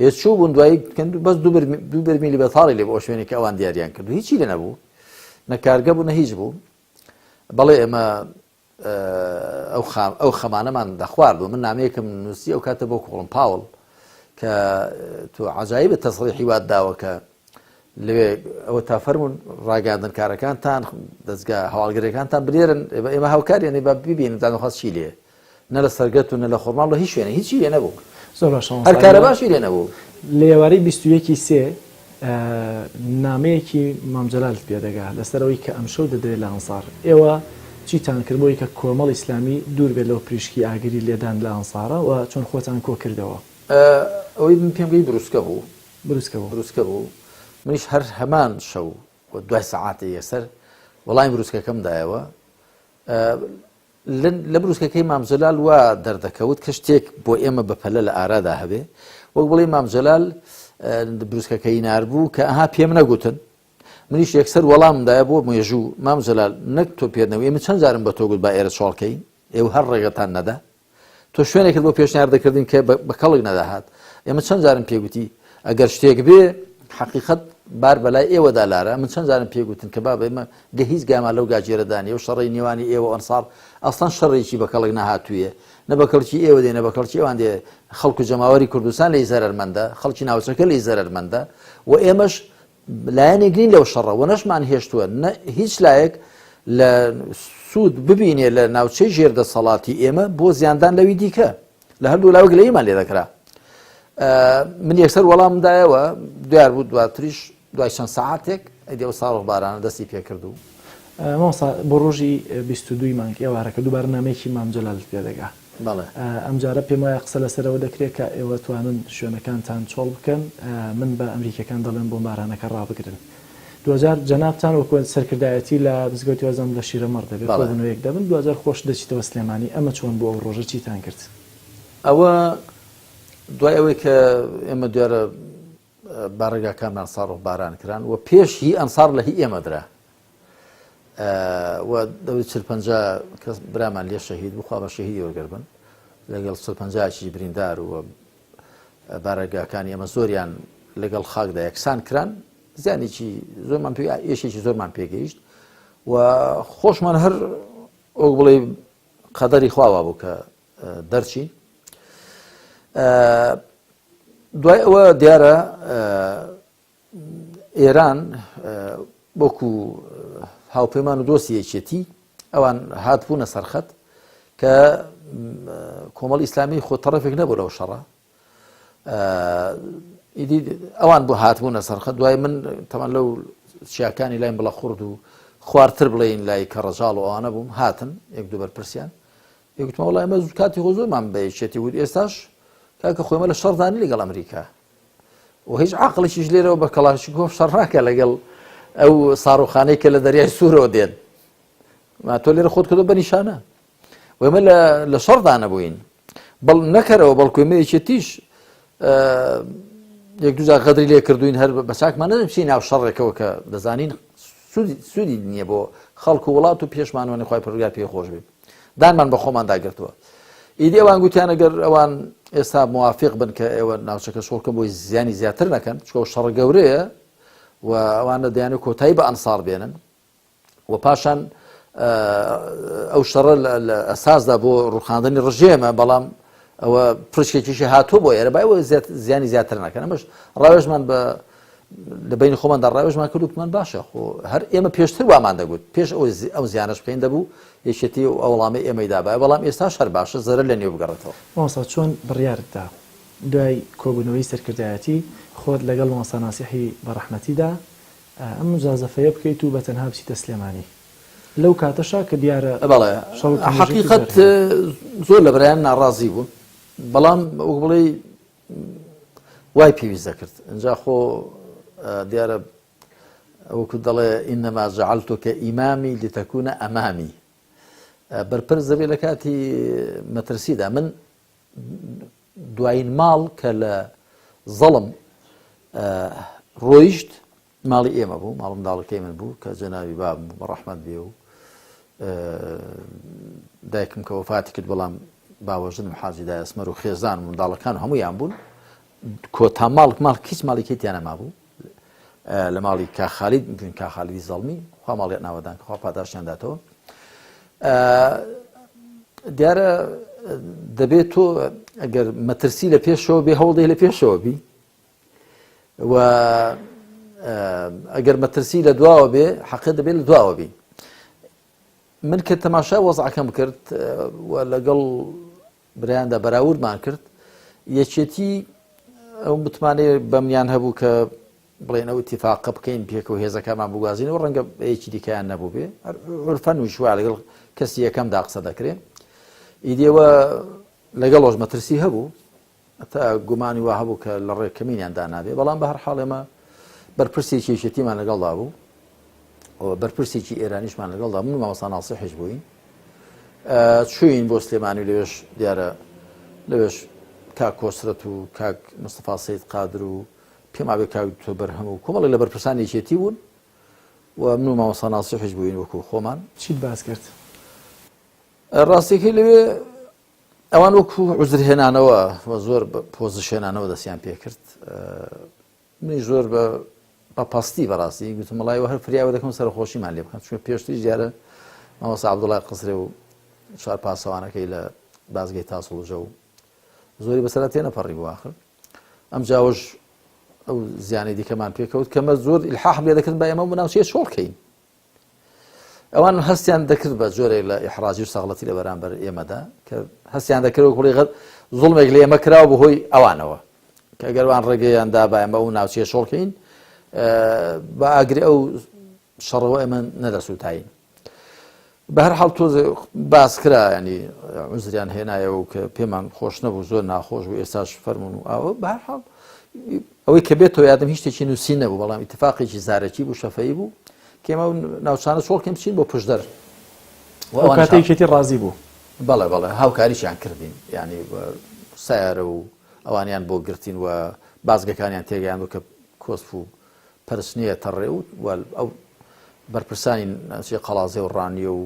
هێز چوو بوون دوایی بەس دوو بەرمیلی بەتاڵی لێ بۆ شوێنێک کە ئەوان دیاریان کرد و هیچی لێ نەبوو نەکارگە بوو نە هیچ بوو بەڵێ ئێمە ئەو خەمانەمان دەخواردوو من نامەیەکم نووسی ئەو کاتە بۆ کۆڵم پاوڵ کە تو عجایبە تەسڕیحی وات داوە کە لەوێ ئەوە تا فەرمونون ڕاگەاندن کارەکانتان دەستگا هەواڵگرەکانتان برێرن ئێمە هاوکاریانێ با ببینن دانخواست چی لێ نە لە سەرگەت و نە لە خۆرماڵ لە هیچ شوێنە هیچی لێ نەبوو هەر کارە باشی لێ نەبوو
لە ێوارەی 21 سێ نامەیەکی مامجەلال پێدەگا لەسەرەوەی کە ئەمشەو دەدرێت لە ئەنسار ئێوە چیتان کرد بۆی کە کۆمەڵ ئیسلامی دوور بێت لەو پریشکی ئاگری لێدان لە ئەنسارە و چۆن خۆتان کۆ کردەوە
ئەوەی من پێم گەی دروستکە بوو
بروسکە بوو
منیش هەر هەمان شەو دوای سەعاتە یەسەر وەڵامی بروسکەکەم دایەوە لە بروسکەکەی مامجەلال وا دەردەکەوت کە شتێک بۆ ئێمە بەپەلە لە ئارادا هەبێ وەک بڵێ مامجەلال بروسکەکەی نار بوو کە ئەها پێم نەگوتن منیش یەکسەر وەڵامدایە بۆ مێژوو مامجەلال نەک تۆ پێدنەوە ئێمە چەند جارم بە تۆ گوت با ئێرە چۆڵکەین ئێوە هەر ڕێگەتان نەدا تۆ شوێنێکت بۆ پێشنیار دەکردین کە بە کەڵک نەداهات ئێمە چەند جارم پێگوتی ئەگەر شتێک بێ حقیقت بار بەلای ئێوەدا لارە من چەند جارم پێگوتن کە با ئێمە هیچ گاما لەو گاجێرەدانی و شەڕی نێوانی ئێوە ئەنسار ئەسڵان شەڕێکی بە کەڵک نەهاتوویە نە بە کەڵکی ئێوە دێ نە بە کەڵکی ئەوان دێ خەڵکو جەماوەری کوردستان لی زەرمەندە خەڵکی ناوچەکە لی زەرمەندە و ئێمەش لایەنێک نین لەو شەڕە و نەشمان هێشتووە هیچ لایەک لە سوود ببینێ لە ناوچەی ژێردەسەڵاتی ئێمە بۆ زیاندان لەوی دیکە لە هەردوو لاوەک لە ئێمان لێ دەکرا من یەکسەر وەڵامدایەوە دیار بوو دواتریش دوای چەند سەعاتێک ئەدی ساڕۆخ بارانە دەستی پێکردو
مامۆستا بۆ ڕۆژی 22 مانگ ئێوارەکە دووبارە نامەیەکی مامجەلال پێدەگا ئەم جارە پێم وایە قسە لەسەرەوە دەکرێت کە ئێوە توانن شوێنەکانتان چۆڵ بکەن من بە ئەمریکەکان دەڵێن بۆمبارانەکە ڕابگرن دوجار جەنابتان وەکو سەرکردایەتی لە بزگەوتی وەزەم لە شیرەمەڕ دەبێت بنەوەیەک دەبن دوجار خۆش دەچیتەوە سلێمانی ئەمە چۆن بۆ ئەو ڕۆژە چیتان کرد
ئەوە دوای ئەوەی کە ئێمە دیارە باڕێگاکانمان ساڕۆخ باران کران و پێش هی ئەنسار لە هی ئێمەدرا و دەوری 40 کەس برامان لێ شەهید بخوا بە شەهیدی وەرگەربن لەگەڵ 40 بریندار و باڕێگاکانی ئێمە زۆریان لەگەڵ خاکدا یەکسان کران زیانێکی زۆرمان ئێشێکی زۆرمان پێگەیشت و خۆشمان هەر ئەو بڵێ قەدەری خواوە بوو کە دەرچین دوای ئەوە دیارە ئێران بۆکو هاوپەیمان و دۆستی یەکێتی ئەوان هاتبوونە سەرخەت کە کۆمەڵی ئیسلامی خۆ تەڕەفێک نەبوو لەو شەڕە ئەوان بۆ هاتبوونە سەرخەت دوای من تەمان لەو چیاکانی لایم بڵە خورد و خواردتر بڵێین لای کە ڕەژاڵ و ئەوانە بووم هاتن یەک دوو بەرپرسیان یەکوتمە وەڵای ئێمە زوو کاتی خۆ زۆرمان بە یەکێتی بود ئێستاش کاکە خۆمە لە شەڕدانی لەگەڵ ئەمریکا و هیچ عاقڵێکیش لێرەوە بە کەڵاشیکۆف شەڕ ناکە لەگەڵ ئەو ساڕۆخانەی کە لە دەریای سوورەوە دێن تۆ لێرە خۆت کردو بە نیشانە و ئێمە لە شەڕدا نەبووین بەڵ نەکەرەوە بەڵکو ئێمە یەکێتیش یەک دوو جار غەدری لێ کردوین هەر بە چاکمان نەدەم چی ناو شەڕێکەوە کە دەزانین سوودی نییە بۆ خەڵک و وڵات و پێشمانوانی خۆی پەروەردگار پێخۆش بێت دانمان بە خۆمان داگرتووە ئیدی ئەوان گوتیان ئەگەر ئەوان ئێستا موافق بن کە ئێوە ناوچەکە شۆڵکە بۆی زیانی زیاتر نەکەن چکە شەڕ گەورەیە و ئەوانە دەیانێت کۆتایی بە ئەنسار بێنن و پاشان ئەو شەڕە لە ئەساسدا بۆ ڕوخاندنی ڕژێمە بەڵام ئەوە پرشکێکیشی هاتوو بۆ ئێرە باەوە زیانی زیاتر ناکەن ئەمەش ڕاوێژمان بە لە بینی خۆماندا ڕاوێژمان کردومان باشە خۆ هەر ئێمە پێشتر وامان دەگوت پێش ئەو زیانش بکەین دەبوو یەکێتی و ئەوڵامی ئێمەیدا بە بەڵام ئێستا شەر باشە زەرە لە نێو بگەڕێتەوە.
مامۆستا چۆن بڕیارتدا دوای کۆبوونەوەی سەرکردایەتی خۆت لەگەڵ مامۆستا ناسیحی بەڕەحمەتیدا ئەم مجازەفەیە بکەیت و بە تەنها بچیتە سلێمانی لەو کاتەشا کە دیارە
بەڵێ حقیقەت زۆر لە بەرایان ناڕازی بوون بەڵام ئەو بڵێ وای پێویست دەکرد اینجا خۆ دیارە ئەوکو دەڵێ ئینەما جەعەلتوکە ئیمامی لتەکونە ئەمامی بەرپرس دەبێت لە کاتی مەترسیدا من دوایین ماڵ کە لە زەڵم ڕۆیشت ماڵی ئێمە بوو ماڵ منداڵەکەی من بوو کە جەناوی بابم بە ڕەحمەت بێ و دایکم کە وەفاتی کرد بەڵام باوەژنم حاجی دایەسمەر و خێزان و منداڵەکان هەموویان بوون کۆتا ماڵ کیچ ماڵێکی تیانەما بوو لە ماڵی کاخالید بووین کاخالیدی زەڵمی خوا ماڵی ناوەدان خوا پاداشیان داتەوە دیارە دەبێت تۆ ئەگەر مەترسی لە پێشەوە بێ هەوڵدەی لە پێشەوە بی و ئەگەر مەترسی لە دواوە بێ حەقیقەت دەبێت لە دواوە بی من کە تەماشا وەزعەکەم کرد و لەگەڵ برایاندا بەراوردمان کرد یەکێتی ئەو متمانەیە بەمنیان هەبوو کە بڵێن ئەو اتفاقە بکەین پێکەوە هێزەکانمان بگوازینەوە ڕەنگە یەکی دیکەیان نەبوو بێ عورفەن و شووا لەگەڵ کەسی یەکەمدا قسە دەکرێت ئیدێوە لەگەڵۆژ مەترسی هەبوو تا گومانی وا هەبوو کە لە ڕێکەمینیاندا نابێ بەڵام بە هەر حاڵ ئێمە بەرپرسێکی یەکێتیمان لەگەڵدا بوو بەرپرسێکی ئێرانیشمان لەگەڵدا من مامۆستا ناسیحیش بووین چوین بۆ سلێمانی لەوێش دیارە لەوێش کاک کۆسرەت و کاک مستەفا سەید قادر و پێما بێ کاک تۆ بەرهەم و کۆمەڵی لە بەرپرسانی یەکێتی بوون و من و مامۆستا ناسیحیش بووین وەکو خۆمان
چیت باس کرد
ڕاستیەکەی لەوێ ئەوان وەکو عوزرهێنانەوە زۆر پۆزیشێنانەوە دەستیان پێ کرد منی زۆر بە پاستی بەڕاستی گوتم وڵای هەر فریاوە دەکەم سەرخۆشیمان لێ بکەم چونکە پێشتری دیارە مامۆستا عەبدوڵای قسرێ و چوار پاسەوانەکەی لە بازگەی تاسوڵژە و زۆری بەسەرا تێنەپەڕی بوو ئاخر ئەم جاوەش ئەو زیانی دیکەمان پێکەوت کەمە زۆر ئیلحاحم لێ دەکرد بە ئێمە بناوچەیە شۆڵکەین ئەوان هەستیان دەکرد بە جۆرێک لە ئیحراجی و سەغڵەتی لە بەرامبەر ئێمەدا کە هەستیان دەکرد و کوڵی زوڵمێک لە ئێمە کراوە بەهۆی ئەوانەوە کە ئەگەروان ڕێگەیاندا بە ئێمە و ناوچەیە شۆڵکەین بە ئاگری ئەو شەڕەوە ئێمە نەدەسووتاین بە هەر حاڵ تۆزێ باس کرا ینی عوزریان هێنایەوە و کە پێمان خۆش نەبوو زۆر ناخۆش و ئێستاش فەرمون و ئاوە بە هەر حاڵ ئەوەی کە بێتەوە یادم هیچ شتێکی نووسی نەبوو بەڵام ئیتفاقێکی زارەکی بوو شەفەیی بوو کێمە ناوچانە شۆڵکەم بچین بۆ پشدەر
ئەو کاتێکێتی ڕازی بوو
بەڵێ بەڵێ هاوکاریشیان کردین ینی سیارە و ئەوانیان بۆ گرتین و بازگەکانیان تێگەیان بوو کە کۆسپ و پەرسنیە تەڕێ و ئەو بەرپرسانی قەڵازێ و ڕانیە و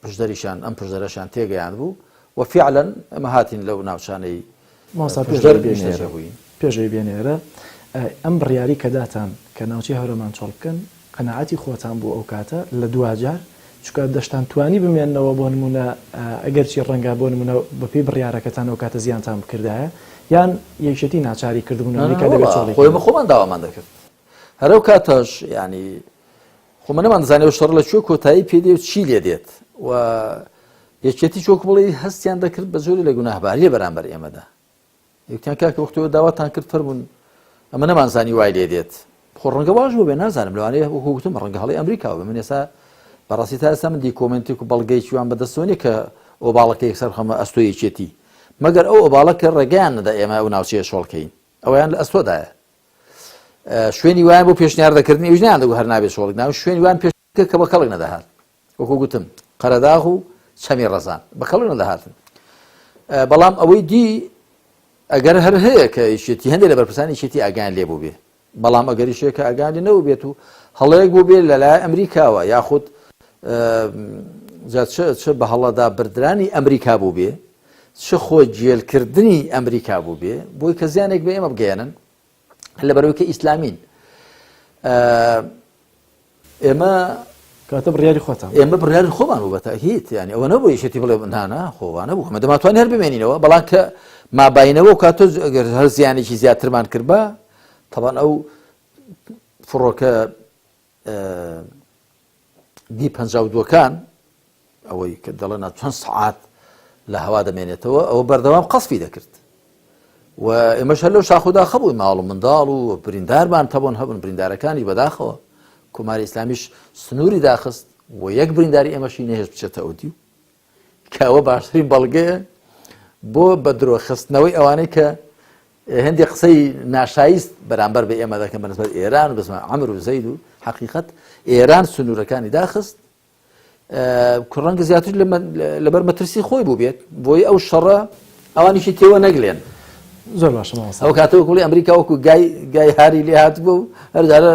پشدەریشان ئەم پشدەرەشان تێگەیان بوو و فعلا ئەمە هاتین لەو ناوچانەی
پێشەوەی بێنێرە ئەم بڕیاری کە داتان کە ناوچەی هەورەمان چۆڵ بکەن قەناعەتی خۆتان بوو ئەو کاتە لە دوجار چکە دەشتان توانی بمێننەوە بۆ نمونە ئەگەر چی ڕەنگە بۆ نمونە بەپێی بڕیارەکەتان ئەو کاتە زیانتان بکردایە یان یەکێتی ناچاری کردبوونەوەی
خۆی خۆمان داوامان دەکرد هەرو کاتەش ینی خۆمە نەمان دەزانێ و شەڕ لە کوێ کۆتایی پێدێ و چی لێ دێت و یەکێتی چۆک بڵێ هەستیان دەکرد بە زۆری لە گوناهباریە بەرامبەر ئێمەدا یەکتیان کاکە وەختەوە داواتان کرد فەرمون ئەمە نەمانزانی وای لێ دێت خۆ ڕەنگە باش بوو بێ نازانم لەوانەیە وەکو گوتم ڕەنگە هەڵی ئەمریکاوە بە من ئێستا بەڕاستی تا ئێستا من دیکۆمنتێک و بەڵگەیەکیوان بەدەستۆنی کە ئۆباڵەکە یەکسەر خەمە ئەستۆیەکێتی مەگەر ئەو ئۆباڵەکە ڕێگەیان نەدا ئێمە ئەو ناوچەیە شۆڵکەین ئەویان لە ئەستۆدایە شوێنی وایان بۆ پێشنیار دەکردنی ئەوژنیان دەگو هەر نابێت شۆڵک ناو شوێنی وان پێشکە کە بە کەڵک نەدەهات وەکو گوتم قەرەداغ و چەمی ڕەزان بە کەڵک نەدەهاتن بەڵام ئەوەی دی ئەگەر هەر هەیە کە یشێتی هەندێک لە بەرپرسانی یشێتی ئاگیان لێ بوو بێ بەڵام ئەگەر یشێکە ئاگیان لێ نەبوو بێت و هەڵەیەک بوو بێت لەلای ئەمریکاوە یاخود چ بە هەڵەدا بردرانی ئەمریکا بوو بێ چ خۆ جێلکردنی ئەمریکا بوو بێ بۆی کە زیانێک بە ئێمە بگەێنن لە بەرەوەی کە ئیسلامین ئێمە
کاتە بڕیاری خۆتان
ئێمە بڕیاری خۆمان و بەتاکید ینی ئەوە نەبوو یشتی بڵێ نانە خۆوانە بوو مە دەماتوانین هەر بمێنینەوە بەڵام کە مابینەوە کاتۆ ئەگەر هەر زیانێکی زیاترمان کرد بە تەبان ئەو فڕۆکە دی 52کان ئەوەی کە دەڵێن چەند سعات لە هەوا دەمێنێتەوە ئەوە بەردەوام قەسفی دەکرد و ئێمەش هەر لەو شاخۆدا خەبووی ماڵ و منداڵ و بریندارمان تەبۆن هەبوون بریندارەکانی بەداخەوە کۆماری ئیسلامیش سنووری داخست و یەک برینداری ئێمەشی نەهێش بچێتە ئەودی و کەەوە باشترین بەڵگەیە بۆ بە درۆخستنەوەی ئەوانەی کە هەندێک قسەی ناشایست بەرامبەر بە ئێمە دەکەن بەنسبەت ئێران و بزمان عەمر و زەید و حەقیقەت ئێران سنوورەکانی داخست ڕەنگە زیاتر لەبەر مەترسی خۆی بوو بێت بۆی ئەو شەڕە ئەوانیشی تێوە نەگلێن
زۆر باشە
ئەو کاتەوە کوڵی ئەمریکا وەکو گای هاری لێ هات بوو هەرجارە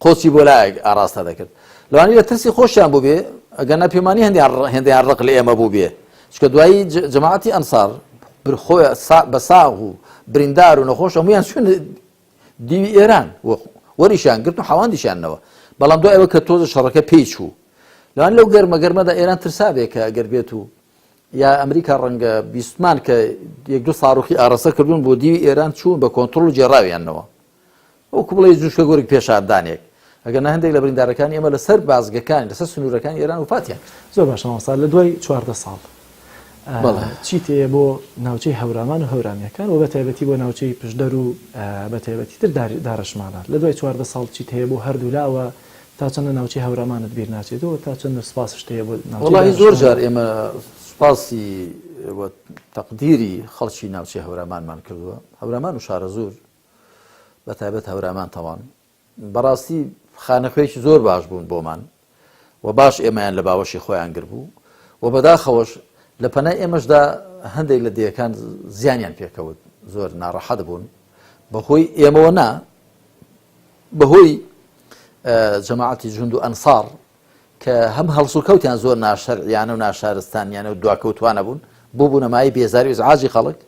قۆچی بۆ لای ئاراستە دەکرد لەوانی لە ترسی خۆشیان بوو بێ ئەگەر نەپەیمانی هەندیان ڕق لە ئێمە بوو بێ چکە دوایی جەماعەتی ئەنسار خۆی بە ساغ و بریندار و نەخۆش هەمویان چوونە دیوی ئێران وەریشان گرت و حەواندیشانەوە بەڵام دوای ئەوە کە تۆزە شەڕەکە پێی چوو لەوان لەو گەرمەدا ئێران ترسابێ کە ئەگەر بێت و یا ئەمریکا ڕەنگە بیستمان کە یەک دو ساڕوخی ئارەسە کردوون بۆ دیوی ئێران چوون بە کۆنتڕۆل و جێڕاویانەوە ئەوکو بڵێ جوشکە گۆرگ پێشاردانێک ئەگەر هەندێک لە بریندارەکانی ئێمە لەسەر بازگەکان لەسەر سنوورەکانی ئێران وفاتیان
زۆر باشە مامۆستا لە دوای 14 ساڵ چی تێ بۆ ناوچەی هەورامان و هەورانیەکان و بەتایبەتی بۆ ناوچەی پشدەر و بەتایبەتیتر دارەشمانات لە دوای 14 ساڵ چی هەیە بۆ هەردوو لاوە تا چەندە ناوچەی هەورامانت بیر ناچێتەوە تا چەندە سوپاسش هەیە بۆ
وڵی زۆر جار ئێمە سوپاسی تەقدیری خەڵکی ناوچەی هەورامانمان کردووە هەورامان و شارە زۆر بەتایبەت هەورامان تەوان بەڕاستی خانەخوێکی زۆر باش بوون بۆمان و باش ئێمەیان لە باوەشی خۆیان گر بوو و بەداخەوەش لە پەنای ئێمەشدا هەندێک لە دیەکان زیانیان پێکەوت زۆر ناڕەحەت بوون بەهۆی ئێمەوە نا بەهۆی جەماعەتی جوند و ئەنسار کە هەم هەڵسوکەوتیان زۆر ناشەرعیانە و ناشارستانیانە و دواکەوتوانە بوون بۆ بوونەمایی بێزاری و ئیزعاجی خەڵک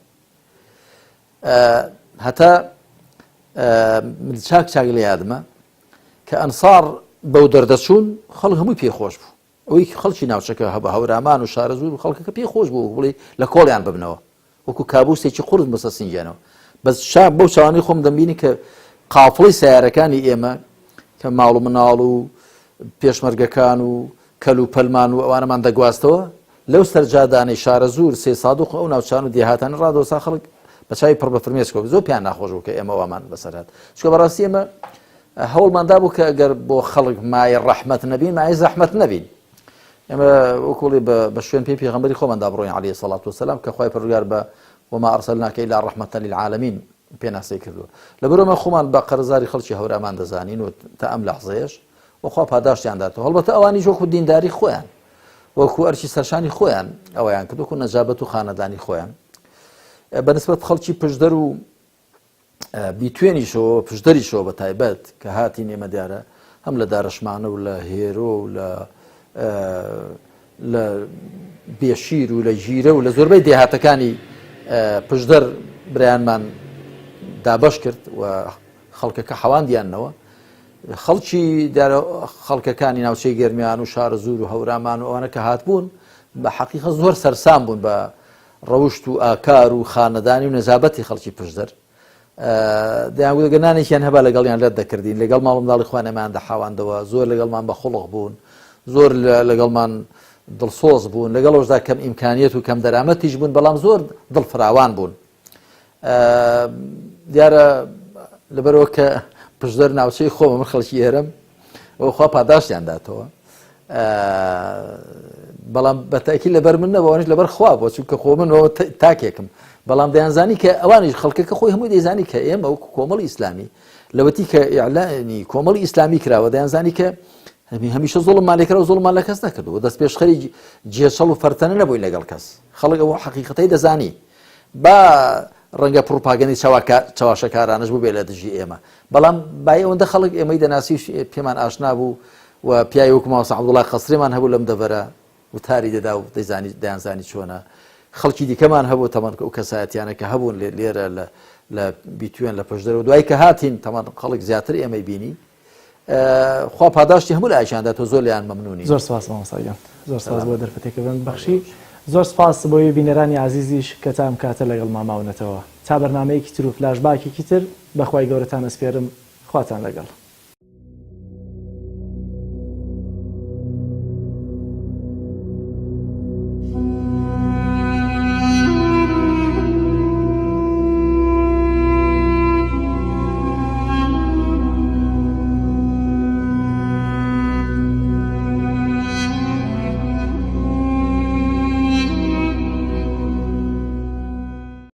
هەتا چاک لە یادمە کە ئەنسار بەو دەردەچوون خەڵک هەمووی پێخۆش بوو ئەوەی خەڵکی ناوچەکە هەبە هەورامان و شارە زوور و خەڵکەکە پێخۆش بوو بڵێ لە کۆڵیان ببنەوە وەکو کابوسێکی قورس بەسە سینجانەوە بەس شاب بەو چاوانی خۆم دەمبینی کە قافڵی سیارەکانی ئێمە کە ماڵ و مناڵ و پێشمەرگەکان و کەل و پەلمان و ئەوانەمان دەگواستەوە لەو سەرجادانەی شارە زوور سێ سادوق ئەو ناوچان و دێهاتان ڕادۆسا خەڵک بە چاوی پڕ بە فرمێسکەوە زۆر پیان ناخۆش بوو کە ئێمە ئەومان بەسەرات چکە بەڕاستی ئێمە هەوڵماندا بوو کە ئەگەر بۆ خەڵک مای ڕەحمەت نەبین مای زەحمەت نەبین ئێمە وەکوڵی بە شوێن پێی پێغەمبەری خۆماندا بڕۆین عەلەیهی سەڵات وسەلام کە خوای پەروەردگار بە وما ئەرسەلناکە ئیلا ڕەحمەتەن للعالەمین پێناسەی کردووە لەبەرەوەمە خۆمان بە قەرزاری خەڵکی هەورامان دەزانین و تا ئەم لەحزەیەش وەخوا پاداشتیان داتەوە هەڵبەتە ئەوانی وەکو دینداری خۆیان وەکو ئەرچی سەرشانی خۆیان ئەویان کرد وەکو نەجابەت و خانەدانی خۆیان بەنسبەت خەڵکی پشدەر و بیتوێنیشەوە پشدەریشەوە بە تایبەت کە هاتین ئێمە دیارە هەم لە دارەشمانە و لە هێرۆ و لە بێشیر و لە ژیرە و لە زۆربەی دێهاتەکانی پشدەر برایانمان دابەش کرد و خەڵکەکە حەواندیانەوە خەڵکی خەڵکەکانی ناوچەی گەرمیان و شارە زوور و هەورامان و ئەوانە کە هاتبوون بە حەقیقە زۆر سەرسام بوون بە ڕەوشت و ئاکار و خانەدانی و نەزابەتی خەڵکی پشدەر دەیانگوگەنانێکیان هەبا لەگەڵیان لەت دەکردین لەگەڵ ماڵ منداڵی خوانەمان دەحاواندەوە زۆر لەگەڵمان بە خوڵق بوون زۆر لەگەڵمان دڵسۆز بوون لەگەڵەوەشدا کەم ئیمکانیەت و کەم دەرامەتیش بوون بەڵام زۆر دڵفراوان بوون دیارە لەبەرەوە کە پشدەر ناوچەی خۆمە من خەڵکی ئێرەم ئەوخوا پاداشتیان داتەوە بەڵام بەتاکی لەبەر من نەبەوانش لەبەر خوا بۆ چونکە خۆ منەوە تاکێکم بەڵام دەیانزانی کە ئەوانش خەڵکەکە خۆی هەمووی دەیزانی کە ئێمە وەکو کۆمەڵی ئیسلامی لەوەتی کە ئیعلانی کۆمەڵی ئیسلامی کراوە دەیانزانی کە هەمیشە زوڵممان لێکراوە زوڵمان لە کەس نەکردووە دەست پێشخەری جێچەڵ و فەرتەنە نەبووی لەگەڵ کەس خەڵک ئەوە حەقیقەتەی دەزانی با ڕەنگە پروپاگەندی چاواشەکارانش بوو بێ لە دژی ئێمە بەڵام بای ئەوەندە خەڵک ئێمەی دەناسی پێمان ئاشنا بوو و پیاوی وەکو ماوەسا عەبدوڵڵای قەسریمان هەبوو لەم دەڤەرە وتاری دەدا و دەیانزانی چۆنە خەڵکی دیکەمان هەبوو تەمان ئەو کەسایەتیانە کە هەبوون لێرە لە بیتوێن لە پشدەر و دوای کە هاتین تەمان خەڵک زیاتر ئێمەی بینی خوا پاداشتی هەموو لایشاندا تۆ زۆر لیان مەمنونی.
زۆر سپاس مامۆستاگەم، زۆر سپاس بۆ دەرفەتێکە بن بەخشی، زۆر سپاس بۆی بینەرانی عزیزیش کە تام کاتە لەگەڵ ماماونەتەوە تا بەرنمەیەکی تر و فلاش باکێکی تر بەخوای گەورەتان ئەسپێرم، خواتان لەگەڵ.